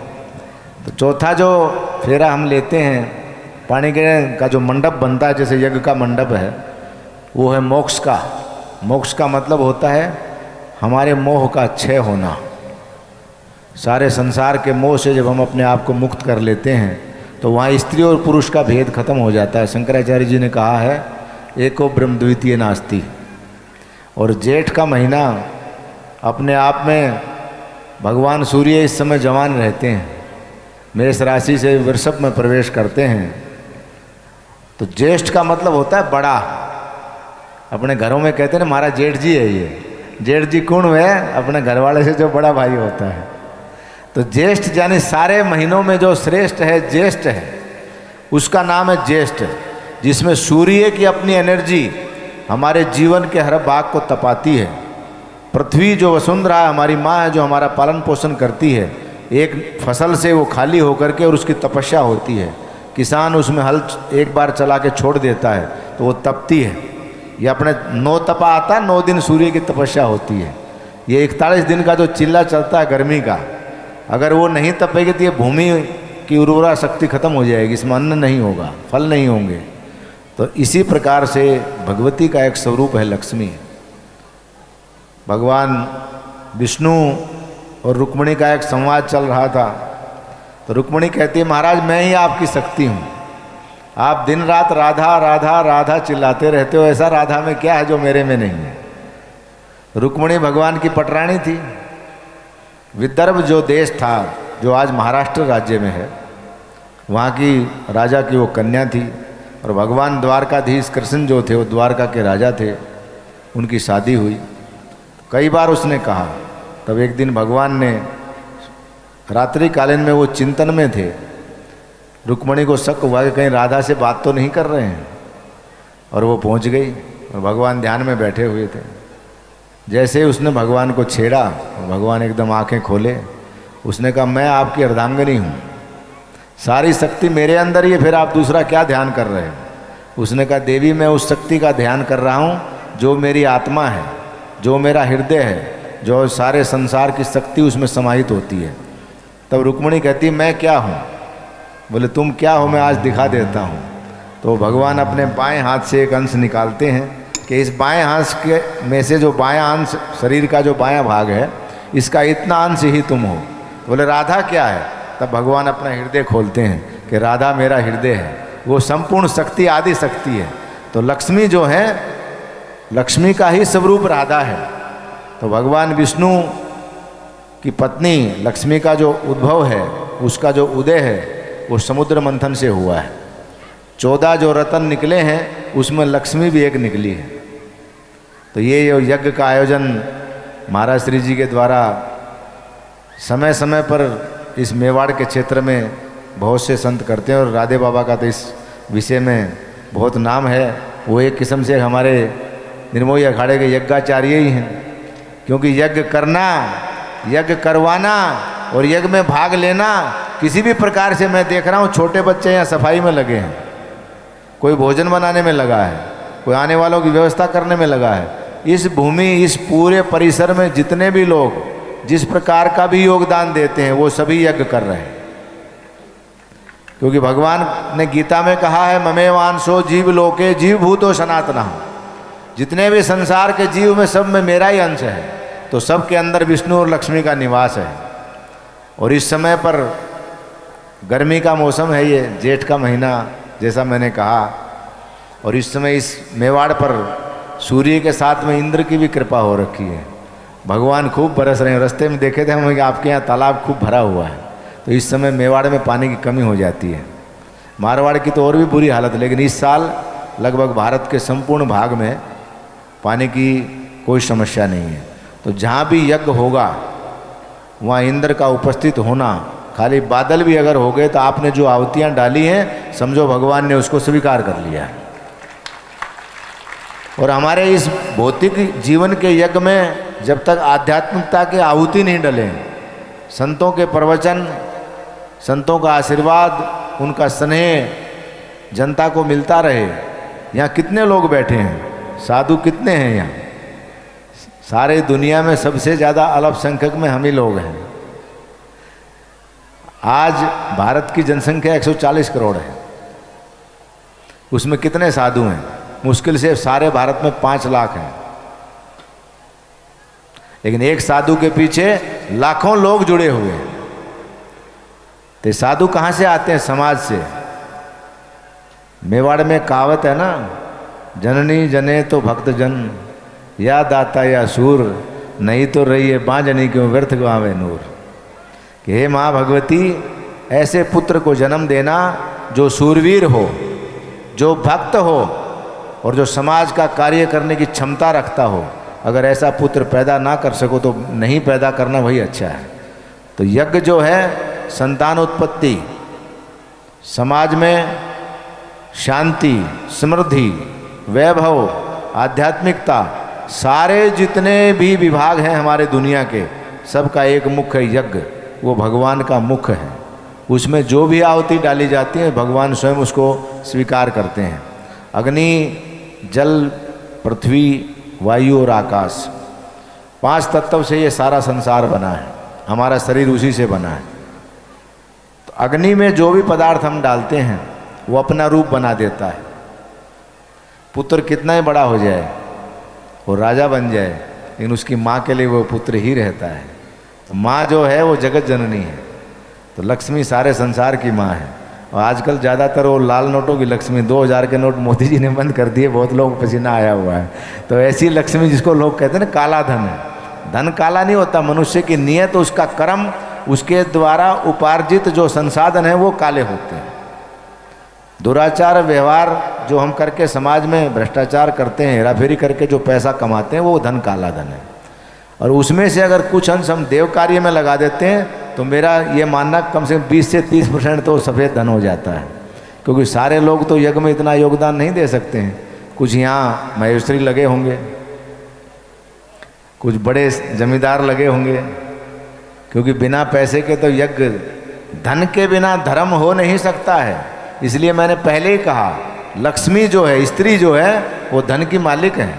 तो चौथा जो फेरा हम लेते हैं, पानी के का जो मंडप बनता है, जैसे यज्ञ का मंडप है, वो है मोक्ष का। मोक्ष का मतलब होता है हमारे मोह का क्षय होना। सारे संसार के मोह से जब हम अपने आप को मुक्त कर लेते हैं तो वहाँ स्त्री और पुरुष का भेद खत्म हो जाता है। शंकराचार्य जी ने कहा है एको ब्रह्म द्वितीय नास्ति। और जेठ का महीना अपने आप में भगवान सूर्य इस समय जवान रहते हैं, मेष राशि से वृषभ में प्रवेश करते हैं। तो ज्येष्ठ का मतलब होता है बड़ा। अपने घरों में कहते हैं ना हमारा जेठ जी है, ये जेठ जी कौन है? अपने घर वाले से जो बड़ा भाई होता है। तो ज्येष्ठ यानी सारे महीनों में जो श्रेष्ठ है, ज्येष्ठ है, उसका नाम है ज्येष्ठ, जिसमें सूर्य की अपनी एनर्जी हमारे जीवन के हर भाग को तपाती है। पृथ्वी जो वसुंधरा है, हमारी माँ है, जो हमारा पालन पोषण करती है, एक फसल से वो खाली होकर के और उसकी तपस्या होती है। किसान उसमें हल एक बार चला के छोड़ देता है तो वो तपती है। ये अपने 9 तपा आता है, 9 दिन सूर्य की तपस्या होती है। ये 41 दिन का जो चिल्ला चलता है गर्मी का, अगर वो नहीं तपेगी तो ये भूमि की उर्वरा शक्ति खत्म हो जाएगी, इसमें अन्न नहीं होगा, फल नहीं होंगे। तो इसी प्रकार से भगवती का एक स्वरूप है लक्ष्मी। भगवान विष्णु और रुक्मिणी का एक संवाद चल रहा था। तो रुक्मिणी कहती है महाराज मैं ही आपकी शक्ति हूँ, आप दिन रात राधा राधा राधा चिल्लाते रहते हो, ऐसा राधा में क्या है जो मेरे में नहीं है। रुक्मिणी भगवान की पटरानी थी। विदर्भ जो देश था, जो आज महाराष्ट्र राज्य में है, वहाँ की राजा की वो कन्या थी। और भगवान द्वारकाधीश कृष्ण जो थे वो द्वारका के राजा थे, उनकी शादी हुई। कई बार उसने कहा, तब एक दिन भगवान ने रात्रि कालीन में वो चिंतन में थे, रुक्मिणी को शक हुआ कि कहीं राधा से बात तो नहीं कर रहे हैं, और वो पहुंच गई और भगवान ध्यान में बैठे हुए थे। जैसे ही उसने भगवान को छेड़ा, भगवान एकदम आंखें खोले, उसने कहा मैं आपकी अर्धांगिनी हूँ, सारी शक्ति मेरे अंदर ही है, फिर आप दूसरा क्या ध्यान कर रहे हैं? उसने कहा देवी मैं उस शक्ति का ध्यान कर रहा हूँ जो मेरी आत्मा है, जो मेरा हृदय है, जो सारे संसार की शक्ति उसमें समाहित होती है। तब रुक्मिणी कहती मैं क्या हूँ? बोले तुम क्या हो मैं आज दिखा देता हूँ। तो भगवान अपने बाएं हाथ से एक अंश निकालते हैं कि इस बाएं हाथ के में से जो बायां अंश, शरीर का जो बायां भाग है, इसका इतना अंश ही तुम हो। बोले राधा क्या है? तब भगवान अपना हृदय खोलते हैं कि राधा मेरा हृदय है, वो संपूर्ण शक्ति आदि शक्ति है। तो लक्ष्मी जो है, लक्ष्मी का ही स्वरूप राधा है। तो भगवान विष्णु की पत्नी लक्ष्मी का जो उद्भव है, उसका जो उदय है, वो समुद्र मंथन से हुआ है। 14 जो रत्न निकले हैं उसमें लक्ष्मी भी एक निकली है। तो ये यज्ञ का आयोजन महाराज श्री जी के द्वारा समय समय पर इस मेवाड़ के क्षेत्र में बहुत से संत करते हैं, और राधे बाबा का तो इस विषय में बहुत नाम है। वो एक किस्म से हमारे निर्मोही अखाड़े के यज्ञाचार्य ही हैं, क्योंकि यज्ञ करना, यज्ञ करवाना और यज्ञ में भाग लेना किसी भी प्रकार से, मैं देख रहा हूँ छोटे बच्चे यहाँ सफाई में लगे हैं, कोई भोजन बनाने में लगा है, कोई आने वालों की व्यवस्था करने में लगा है। इस भूमि, इस पूरे परिसर में जितने भी लोग जिस प्रकार का भी योगदान देते हैं वो सभी यज्ञ कर रहे हैं। क्योंकि भगवान ने गीता में कहा है ममेवांशो जीव लोके जीव भूतो सनातन, जितने भी संसार के जीव में सब में मेरा ही अंश है। तो सब के अंदर विष्णु और लक्ष्मी का निवास है। और इस समय पर गर्मी का मौसम है, ये जेठ का महीना जैसा मैंने कहा, और इस समय इस मेवाड़ पर सूर्य के साथ में इंद्र की भी कृपा हो रखी है। भगवान खूब बरस रहे हैं। रास्ते में देखे थे हम कि आपके यहाँ तालाब खूब भरा हुआ है। तो इस समय मेवाड़ में पानी की कमी हो जाती है। मारवाड़ की तो और भी बुरी हालत, लेकिन इस साल लगभग भारत के संपूर्ण भाग में पानी की कोई समस्या नहीं है। तो जहाँ भी यज्ञ होगा वहाँ इंद्र का उपस्थित होना, खाली बादल भी अगर हो गए तो आपने जो आहुतियाँ डाली हैं समझो भगवान ने उसको स्वीकार कर लिया है। और हमारे इस भौतिक जीवन के यज्ञ में जब तक आध्यात्मिकता के आहुति नहीं डले, संतों के प्रवचन, संतों का आशीर्वाद, उनका स्नेह जनता को मिलता रहे। यहाँ कितने लोग बैठे हैं, साधु कितने हैं यहाँ? सारे दुनिया में सबसे ज़्यादा अल्पसंख्यक में हम ही लोग हैं। आज भारत की जनसंख्या 140 करोड़ है, उसमें कितने साधु हैं? मुश्किल से सारे भारत में 5 लाख हैं, लेकिन एक साधु के पीछे लाखों लोग जुड़े हुए हैं। तो साधु कहाँ से आते हैं? समाज से। मेवाड़ में कहावत है ना, जननी जने तो भक्त जन, या दाता या सूर, नहीं तो रही है बांझनी क्यों व्यर्थ गवावे नूर। कि हे माँ भगवती, ऐसे पुत्र को जन्म देना जो सूरवीर हो, जो भक्त हो और जो समाज का कार्य करने की क्षमता रखता हो। अगर ऐसा पुत्र पैदा ना कर सको तो नहीं पैदा करना वही अच्छा है। तो यज्ञ जो है संतान उत्पत्ति, समाज में शांति, समृद्धि, वैभव, आध्यात्मिकता, सारे जितने भी विभाग हैं हमारे दुनिया के, सबका एक मुख्य यज्ञ, वो भगवान का मुख है। उसमें जो भी आहुति डाली जाती है भगवान स्वयं उसको स्वीकार करते हैं। अग्नि, जल, पृथ्वी, वायु और आकाश, 5 तत्व से ये सारा संसार बना है, हमारा शरीर उसी से बना है। तो अग्नि में जो भी पदार्थ हम डालते हैं वो अपना रूप बना देता है। पुत्र कितना ही बड़ा हो जाए, वो राजा बन जाए, लेकिन उसकी माँ के लिए वो पुत्र ही रहता है। तो माँ जो है वो जगत जननी है। तो लक्ष्मी सारे संसार की माँ है। और आजकल ज़्यादातर वो लाल नोटों की लक्ष्मी, 2000 के नोट मोदी जी ने बंद कर दिए, बहुत लोग पसीना आया हुआ है। तो ऐसी लक्ष्मी जिसको लोग कहते हैं ना काला धन है। धन काला नहीं होता, मनुष्य की नीयत, उसका कर्म, उसके द्वारा उपार्जित जो संसाधन है वो काले होते हैं। दुराचार व्यवहार जो हम करके समाज में भ्रष्टाचार करते हैं, हेराफेरी करके जो पैसा कमाते हैं, वो धन काला धन है। और उसमें से अगर कुछ अंश हम देव कार्य में लगा देते हैं तो मेरा ये मानना कम से कम 20 से 30% तो सफ़ेद धन हो जाता है। क्योंकि सारे लोग तो यज्ञ में इतना योगदान नहीं दे सकते हैं। कुछ यहाँ महेश्वरी लगे होंगे, कुछ बड़े जमींदार लगे होंगे, क्योंकि बिना पैसे के तो यज्ञ, धन के बिना धर्म हो नहीं सकता है। इसलिए मैंने पहले ही कहा, लक्ष्मी जो है, स्त्री जो है, वो धन की मालिक है।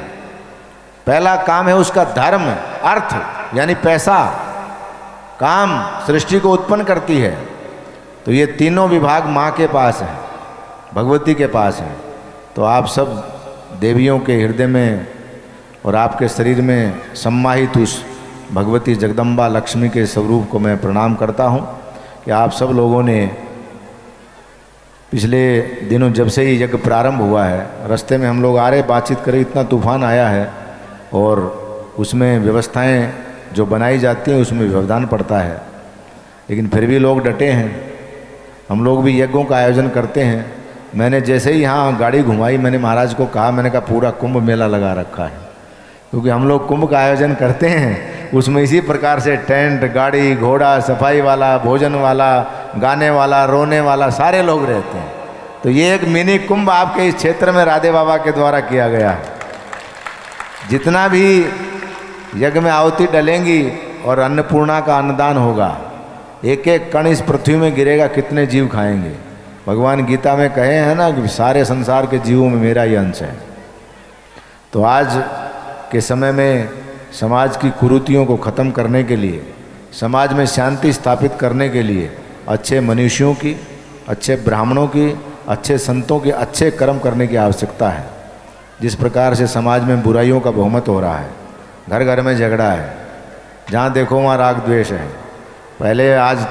पहला काम है उसका धर्म, अर्थ यानी पैसा, काम सृष्टि को उत्पन्न करती है। तो ये तीनों विभाग माँ के पास है, भगवती के पास है। तो आप सब देवियों के हृदय में और आपके शरीर में सम्माहित उस भगवती जगदम्बा लक्ष्मी के स्वरूप को मैं प्रणाम करता हूँ कि आप सब लोगों ने पिछले दिनों जब से ही यज्ञ प्रारंभ हुआ है, रास्ते में हम लोग आ रहे बातचीत करें, इतना तूफान आया है और उसमें व्यवस्थाएं जो बनाई जाती हैं उसमें व्यवधान पड़ता है, लेकिन फिर भी लोग डटे हैं। हम लोग भी यज्ञों का आयोजन करते हैं। मैंने जैसे ही यहाँ गाड़ी घुमाई, मैंने महाराज को कहा, मैंने कहा पूरा कुंभ मेला लगा रखा है, क्योंकि हम लोग कुंभ का आयोजन करते हैं, उसमें इसी प्रकार से टेंट, गाड़ी, घोड़ा, सफाई वाला, भोजन वाला, गाने वाला, रोने वाला, सारे लोग रहते हैं। तो ये एक मिनी कुंभ आपके इस क्षेत्र में राधे बाबा के द्वारा किया गया है। जितना भी यज्ञ में आहुति डलेंगी और अन्नपूर्णा का अन्नदान होगा, एक एक कण इस पृथ्वी में गिरेगा, कितने जीव खाएंगे। भगवान गीता में कहे हैं ना कि सारे संसार के जीवों में मेरा ही अंश है। तो आज के समय में समाज की कुरीतियों को ख़त्म करने के लिए, समाज में शांति स्थापित करने के लिए अच्छे मनुष्यों की, अच्छे ब्राह्मणों की, अच्छे संतों के अच्छे कर्म करने की आवश्यकता है। जिस प्रकार से समाज में बुराइयों का बहुमत हो रहा है, घर घर में झगड़ा है, जहाँ देखो वहाँ राग द्वेष है। पहले आज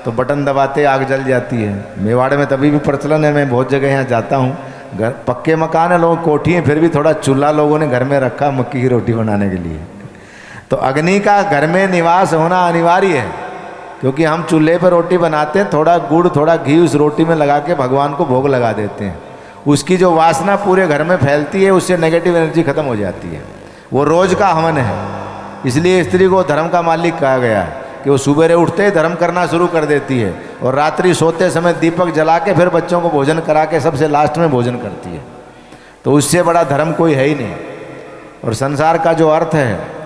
तो बटन दबाते आग जल जाती है। मेवाड़ में तभी भी प्रचलन है, मैं बहुत जगह यहाँ जाता हूँ, घर पक्के मकान है, लोग कोठी हैं, फिर भी थोड़ा चूल्हा लोगों ने घर में रखा मक्की की रोटी बनाने के लिए। तो अग्नि का घर में निवास होना अनिवार्य है, क्योंकि हम चूल्हे पर रोटी बनाते हैं, थोड़ा गुड़ थोड़ा घी उस रोटी में लगा के भगवान को भोग लगा देते हैं। उसकी जो वासना पूरे घर में फैलती है, उससे नेगेटिव एनर्जी खत्म हो जाती है। वो रोज का हवन है। इसलिए स्त्री को धर्म का मालिक कहा गया है कि वो सुबह उठते ही धर्म करना शुरू कर देती है और रात्रि सोते समय दीपक जला के फिर बच्चों को भोजन करा के सबसे लास्ट में भोजन करती है। तो उससे बड़ा धर्म कोई है ही नहीं। और संसार का जो अर्थ है,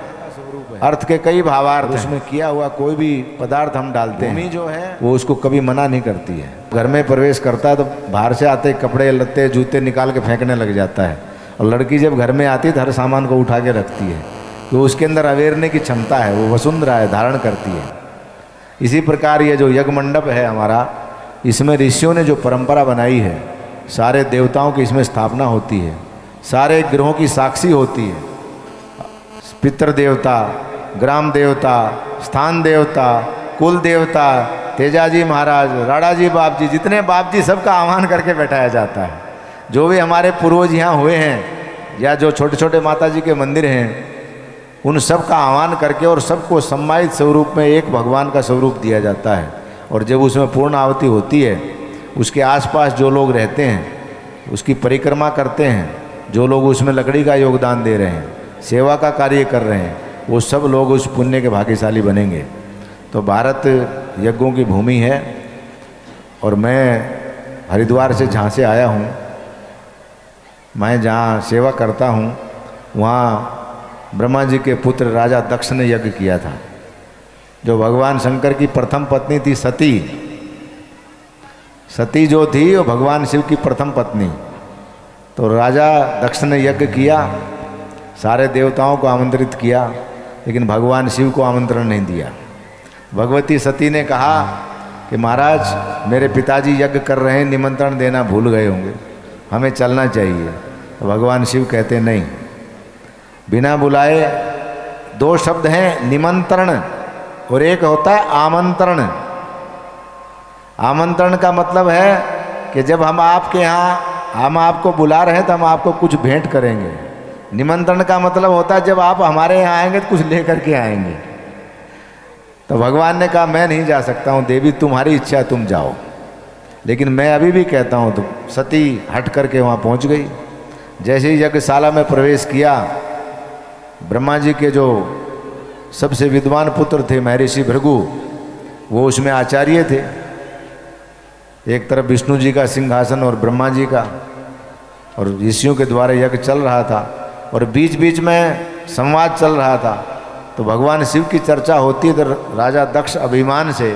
अर्थ के कई भावार्थ, उसमें किया हुआ कोई भी पदार्थ हम डालते हैं, जो है वो उसको कभी मना नहीं करती है। घर में प्रवेश करता है तो बाहर से आते कपड़े लत्ते जूते निकाल के फेंकने लग जाता है, और लड़की जब घर में आती है तो हर सामान को उठा के रखती है, तो उसके अंदर अवेरने की क्षमता है, वो वसुंधरा है, धारण करती है। इसी प्रकार ये जो यज्ञ मंडप है हमारा, इसमें ऋषियों ने जो परंपरा बनाई है, सारे देवताओं की इसमें स्थापना होती है, सारे ग्रहों की साक्षी होती है। पितृ देवता, ग्राम देवता, स्थान देवता, कुल देवता, तेजाजी महाराज, राणाजी बाप जी, जितने बाप जी सबका आह्वान करके बैठाया जाता है। जो भी हमारे पूर्वज यहाँ हुए हैं या जो छोटे छोटे माता जी के मंदिर हैं, उन सब का आह्वान करके और सबको सम्मानित स्वरूप में एक भगवान का स्वरूप दिया जाता है। और जब उसमें पूर्ण आहुति होती है, उसके आसपास जो लोग रहते हैं उसकी परिक्रमा करते हैं, जो लोग उसमें लकड़ी का योगदान दे रहे हैं, सेवा का कार्य कर रहे हैं, वो सब लोग उस पुण्य के भाग्यशाली बनेंगे। तो भारत यज्ञों की भूमि है। और मैं हरिद्वार से जहाँ से आया हूँ, मैं जहाँ सेवा करता हूँ, वहाँ ब्रह्मा जी के पुत्र राजा दक्ष ने यज्ञ किया था। जो भगवान शंकर की प्रथम पत्नी थी सती, सती जो थी वो भगवान शिव की प्रथम पत्नी। तो राजा दक्ष ने यज्ञ किया, सारे देवताओं को आमंत्रित किया, लेकिन भगवान शिव को आमंत्रण नहीं दिया। भगवती सती ने कहा कि महाराज मेरे पिताजी यज्ञ कर रहे हैं, निमंत्रण देना भूल गए होंगे, हमें चलना चाहिए। तो भगवान शिव कहते नहीं, बिना बुलाए, दो शब्द हैं निमंत्रण और एक होता है आमंत्रण। आमंत्रण का मतलब है कि जब हम आपके यहाँ, हम आपको बुला रहे हैं तो हम आपको कुछ भेंट करेंगे। निमंत्रण का मतलब होता है जब आप हमारे यहाँ आएंगे तो कुछ लेकर के आएंगे। तो भगवान ने कहा मैं नहीं जा सकता हूँ, देवी तुम्हारी इच्छा, तुम जाओ। लेकिन मैं अभी भी कहता हूँ। तो सती हट करके वहाँ पहुँच गई। जैसे ही यज्ञशाला में प्रवेश किया, ब्रह्मा जी के जो सबसे विद्वान पुत्र थे महर्षि भृगु, वो उसमें आचार्य थे। एक तरफ विष्णु जी का सिंहासन और ब्रह्मा जी का, और ऋषियों के द्वारा यज्ञ चल रहा था और बीच बीच में संवाद चल रहा था। तो भगवान शिव की चर्चा होती है तो राजा दक्ष अभिमान से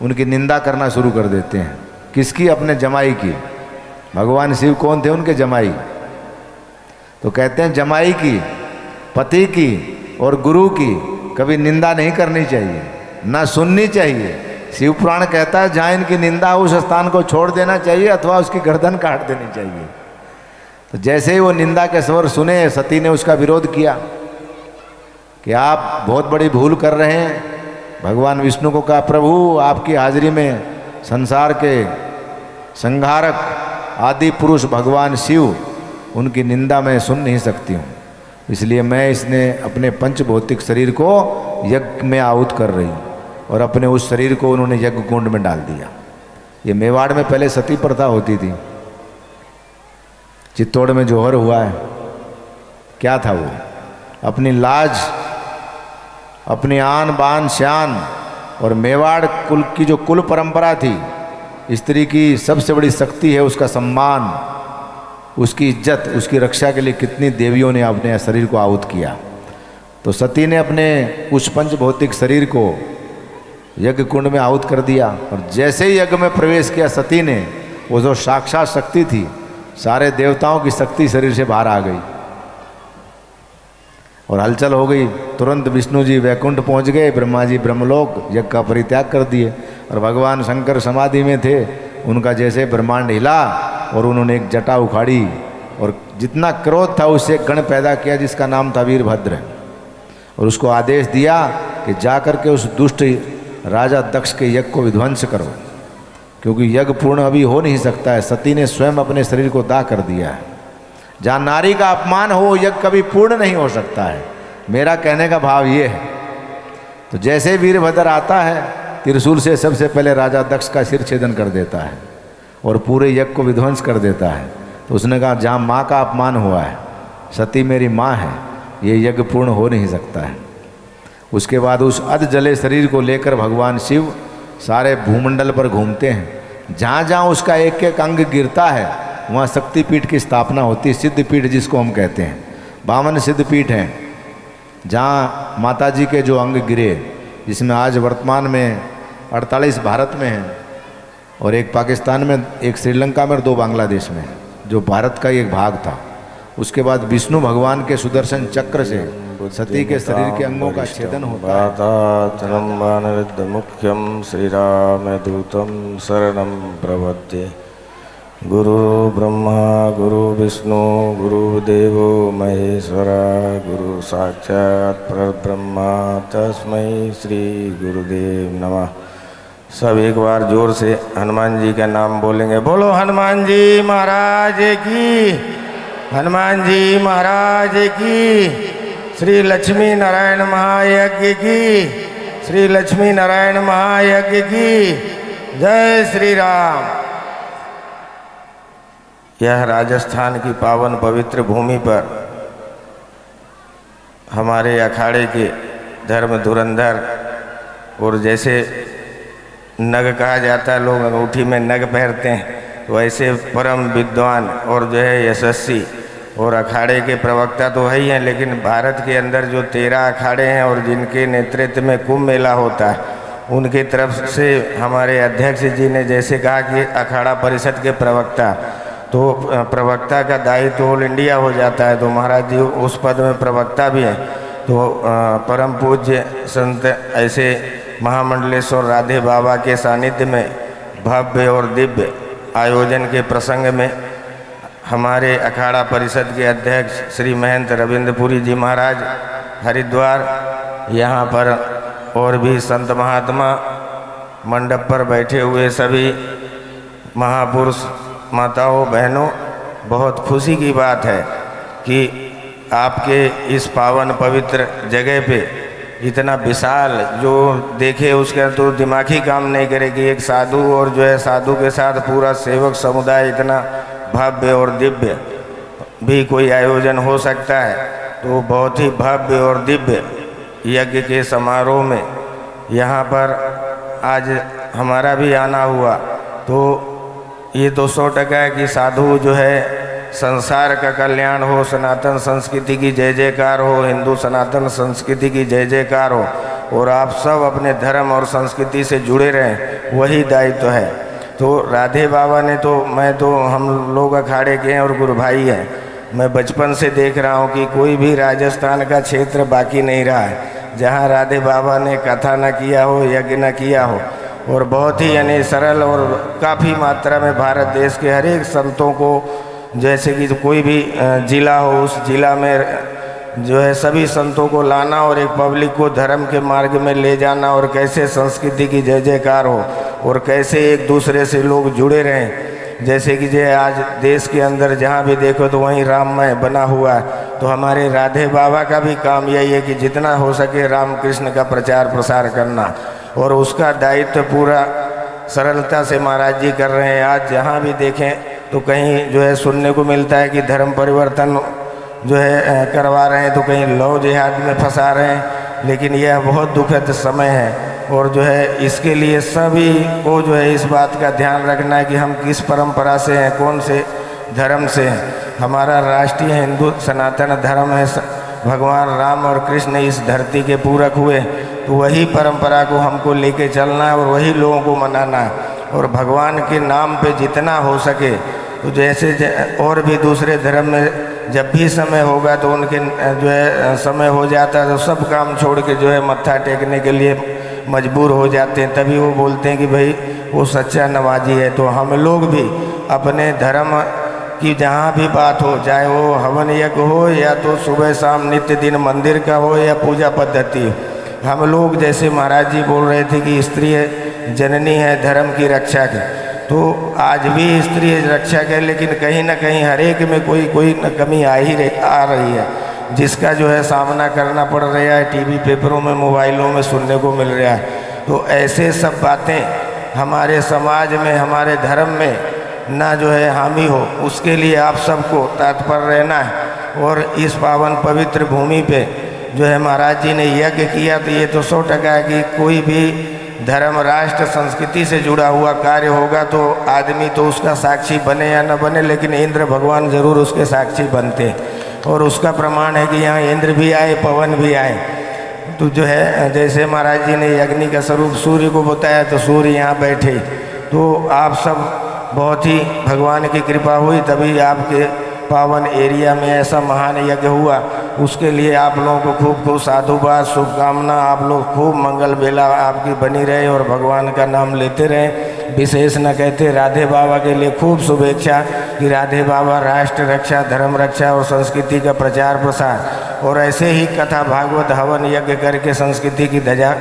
उनकी निंदा करना शुरू कर देते हैं। किसकी? अपने जमाई की। भगवान शिव कौन थे? उनके जमाई। तो कहते हैं जमाई की, पति की और गुरु की कभी निंदा नहीं करनी चाहिए, ना सुननी चाहिए। शिव पुराण कहता है जहाँ इनकी निंदा हो उस स्थान को छोड़ देना चाहिए अथवा उसकी गर्दन काट देनी चाहिए। तो जैसे ही वो निंदा के स्वर सुने, सती ने उसका विरोध किया कि आप बहुत बड़ी भूल कर रहे हैं। भगवान विष्णु को कहा, प्रभु आपकी हाजिरी में संसार के संहारक आदि पुरुष भगवान शिव, उनकी निंदा मैं सुन नहीं सकती हूँ, इसलिए मैं इसने अपने पंचभौतिक शरीर को यज्ञ में आहुत कर रही हूँ। और अपने उस शरीर को उन्होंने यज्ञ कुंड में डाल दिया। ये मेवाड़ में पहले सती प्रथा होती थी। चित्तौड़ में जौहर हुआ है, क्या था वो? अपनी लाज, अपनी आन बान शान और मेवाड़ कुल की जो कुल परंपरा थी, स्त्री की सबसे बड़ी शक्ति है उसका सम्मान, उसकी इज्जत, उसकी रक्षा के लिए कितनी देवियों ने अपने शरीर को आहुत किया। तो सती ने अपने उस पंचभौतिक शरीर को यज्ञ कुंड में आहुत कर दिया। और जैसे ही यज्ञ में प्रवेश किया सती ने, वो जो साक्षात शक्ति थी, सारे देवताओं की शक्ति शरीर से बाहर आ गई और हलचल हो गई। तुरंत विष्णु जी वैकुंठ पहुंच गए, ब्रह्मा जी ब्रह्मलोक यज्ञ का परित्याग कर दिए और भगवान शंकर समाधि में थे। उनका जैसे ब्रह्मांड हिला और उन्होंने एक जटा उखाड़ी और जितना क्रोध था उससे एक गण पैदा किया जिसका नाम था वीरभद्र, और उसको आदेश दिया कि जा करके उस दुष्ट राजा दक्ष के यज्ञ को विध्वंस करो, क्योंकि यज्ञ पूर्ण अभी हो नहीं सकता है। सती ने स्वयं अपने शरीर को दाह कर दिया है। जहाँ नारी का अपमान हो यज्ञ कभी पूर्ण नहीं हो सकता है। मेरा कहने का भाव ये है। तो जैसे वीरभद्र आता है, त्रिशूल से सबसे पहले राजा दक्ष का सिर छेदन कर देता है और पूरे यज्ञ को विध्वंस कर देता है। तो उसने कहा जहाँ माँ का अपमान हुआ है, सती मेरी माँ है, ये यज्ञ पूर्ण हो नहीं सकता है। उसके बाद उस अध जले शरीर को लेकर भगवान शिव सारे भूमंडल पर घूमते हैं। जहाँ जहाँ उसका एक एक अंग गिरता है वहाँ शक्तिपीठ की स्थापना होती है, सिद्धपीठ जिसको हम कहते हैं। 52 सिद्धपीठ हैं जहाँ माता जी के जो अंग गिरे, जिसमें आज वर्तमान में 48 भारत में हैं और एक पाकिस्तान में, एक श्रीलंका में और 2 बांग्लादेश में, जो भारत का ही एक भाग था। उसके बाद विष्णु भगवान के सुदर्शन चक्र से सती के शरीर के अंगों का छेदन होता है। वाताचलं वानरद्वमुख्यं श्रीरामदूतं शरणं प्रपद्ये। गुरु ब्रह्मा गुरु विष्णु गुरुदेवो महेश्वरा गुरु साक्षात् परब्रह्मा तस्मै श्री गुरुदेव नमः। सब एक बार जोर से हनुमान जी का नाम बोलेंगे। बोलो हनुमान जी महाराज की, हनुमान जी महाराज की, श्री लक्ष्मी नारायण महायज्ञ की, श्री लक्ष्मी नारायण महायज्ञ की जय श्री राम। यह राजस्थान की पावन पवित्र भूमि पर हमारे अखाड़े के धर्म धुरंधर और जैसे नग कहा जाता है, लोग अंगूठी में नग पहनते हैं, तो ऐसे परम विद्वान और जो है यशस्वी और अखाड़े के प्रवक्ता तो है ही हैं, लेकिन भारत के अंदर जो 13 अखाड़े हैं और जिनके नेतृत्व में कुंभ मेला होता है, उनके तरफ से हमारे अध्यक्ष जी ने जैसे कहा कि अखाड़ा परिषद के प्रवक्ता, तो प्रवक्ता का दायित्व ऑल इंडिया हो जाता है, तो महाराज जी उस पद में प्रवक्ता भी हैं। तो परम पूज्य संत ऐसे महामंडलेश्वर राधे बाबा के सानिध्य में भव्य और दिव्य आयोजन के प्रसंग में हमारे अखाड़ा परिषद के अध्यक्ष श्री महंत रविंद्रपुरी जी महाराज हरिद्वार, यहाँ पर और भी संत महात्मा, मंडप पर बैठे हुए सभी महापुरुष माताओं बहनों, बहुत खुशी की बात है कि आपके इस पावन पवित्र जगह पे इतना विशाल जो देखे उसका तो दिमाग ही काम नहीं करे कि एक साधु और जो है साधु के साथ पूरा सेवक समुदाय इतना भव्य और दिव्य भी कोई आयोजन हो सकता है। तो बहुत ही भव्य और दिव्य यज्ञ के समारोह में यहाँ पर आज हमारा भी आना हुआ, तो ये तो 100% है कि साधु जो है संसार का कल्याण हो, सनातन संस्कृति की जय जयकार हो, हिंदू सनातन संस्कृति की जय जयकार हो, और आप सब अपने धर्म और संस्कृति से जुड़े रहें, वही दायित्व है। तो राधे बाबा ने तो हम लोग अखाड़े के हैं और गुरु भाई हैं। मैं बचपन से देख रहा हूँ कि कोई भी राजस्थान का क्षेत्र बाकी नहीं रहा है जहाँ राधे बाबा ने कथा न किया हो, यज्ञ न किया हो, और बहुत ही यानी सरल और काफ़ी मात्रा में भारत देश के हर एक संतों को, जैसे कि कोई भी जिला हो उस जिला में जो है सभी संतों को लाना और एक पब्लिक को धर्म के मार्ग में ले जाना, और कैसे संस्कृति की जय जयकार हो और कैसे एक दूसरे से लोग जुड़े रहें। जैसे कि जो आज देश के अंदर जहाँ भी देखो तो वहीं राममय बना हुआ है, तो हमारे राधे बाबा का भी काम यही है कि जितना हो सके राम कृष्ण का प्रचार प्रसार करना, और उसका दायित्व पूरा सरलता से महाराज जी कर रहे हैं। आज जहाँ भी देखें तो कहीं जो है सुनने को मिलता है कि धर्म परिवर्तन जो है करवा रहे हैं, तो कहीं लव जिहाद में फंसा रहे हैं, लेकिन यह बहुत दुखद समय है। और जो है इसके लिए सभी को जो है इस बात का ध्यान रखना है कि हम किस परंपरा से हैं, कौन से धर्म से हैं। हमारा राष्ट्रीय हिंदू सनातन धर्म है, भगवान राम और कृष्ण इस धरती के पूरक हुए, तो वही परंपरा को हमको लेके चलना है और वही लोगों को मनाना है। और भगवान के नाम पे जितना हो सके, तो जैसे और भी दूसरे धर्म में जब भी समय होगा तो उनके जो है समय हो जाता है तो सब काम छोड़ के जो है मत्था टेकने के लिए मजबूर हो जाते हैं, तभी वो बोलते हैं कि भाई वो सच्चा नवाजी है। तो हम लोग भी अपने धर्म की जहाँ भी बात हो, चाहे वो हवन यज्ञ हो या तो सुबह शाम नित्य दिन मंदिर का हो या पूजा पद्धति हो, हम लोग जैसे महाराज जी बोल रहे थे कि स्त्री जननी है धर्म की रक्षा की, तो आज भी स्त्री रक्षा के, लेकिन कहीं ना कहीं हर एक में कोई न कमी आ रही है, जिसका जो है सामना करना पड़ रहा है, टीवी पेपरों में मोबाइलों में सुनने को मिल रहा है। तो ऐसे सब बातें हमारे समाज में, हमारे धर्म में ना जो है हानि हो, उसके लिए आप सबको तत्पर रहना है। और इस पावन पवित्र भूमि पे जो है महाराज जी ने यज्ञ किया, तो ये तो 100% है कि कोई भी धर्म राष्ट्र संस्कृति से जुड़ा हुआ कार्य होगा तो आदमी तो उसका साक्षी बने या न बने, लेकिन इंद्र भगवान जरूर उसके साक्षी बनते हैं। और उसका प्रमाण है कि यहाँ इंद्र भी आए, पवन भी आए। तो जो है जैसे महाराज जी ने अग्नि का स्वरूप सूर्य को बताया, तो सूर्य यहाँ बैठे। तो आप सब बहुत ही भगवान की कृपा हुई, तभी आपके पावन एरिया में ऐसा महान यज्ञ हुआ, उसके लिए आप लोगों को खूब खूब साधुवाद, शुभकामना। आप लोग खूब मंगल बेला आपकी बनी रहे और भगवान का नाम लेते रहें। विशेष न कहते राधे बाबा के लिए खूब शुभेच्छा कि राधे बाबा राष्ट्र रक्षा, धर्म रक्षा और संस्कृति का प्रचार प्रसार, और ऐसे ही कथा भागवत हवन यज्ञ करके संस्कृति की ध्वजा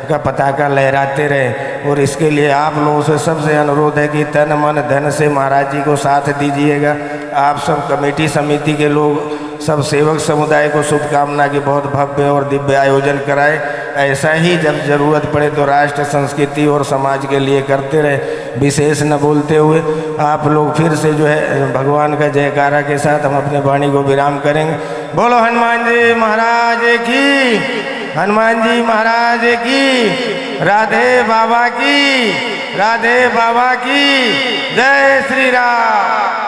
का पताका लहराते रहे। और इसके लिए आप लोगों से सबसे अनुरोध है कि तन मन धन से महाराज जी को साथ दीजिएगा। आप सब कमेटी समिति के लोग, सब सेवक समुदाय को शुभकामना कि बहुत भव्य और दिव्य आयोजन कराए। ऐसा ही जब ज़रूरत पड़े तो राष्ट्र, संस्कृति और समाज के लिए करते रहे। विशेष न बोलते हुए आप लोग फिर से जो है भगवान का जयकारा के साथ हम अपने वाणी को विराम करेंगे। बोलो हनुमान जी महाराज की, हनुमान जी महाराज की, राधे बाबा की, राधे बाबा की जय श्री राम।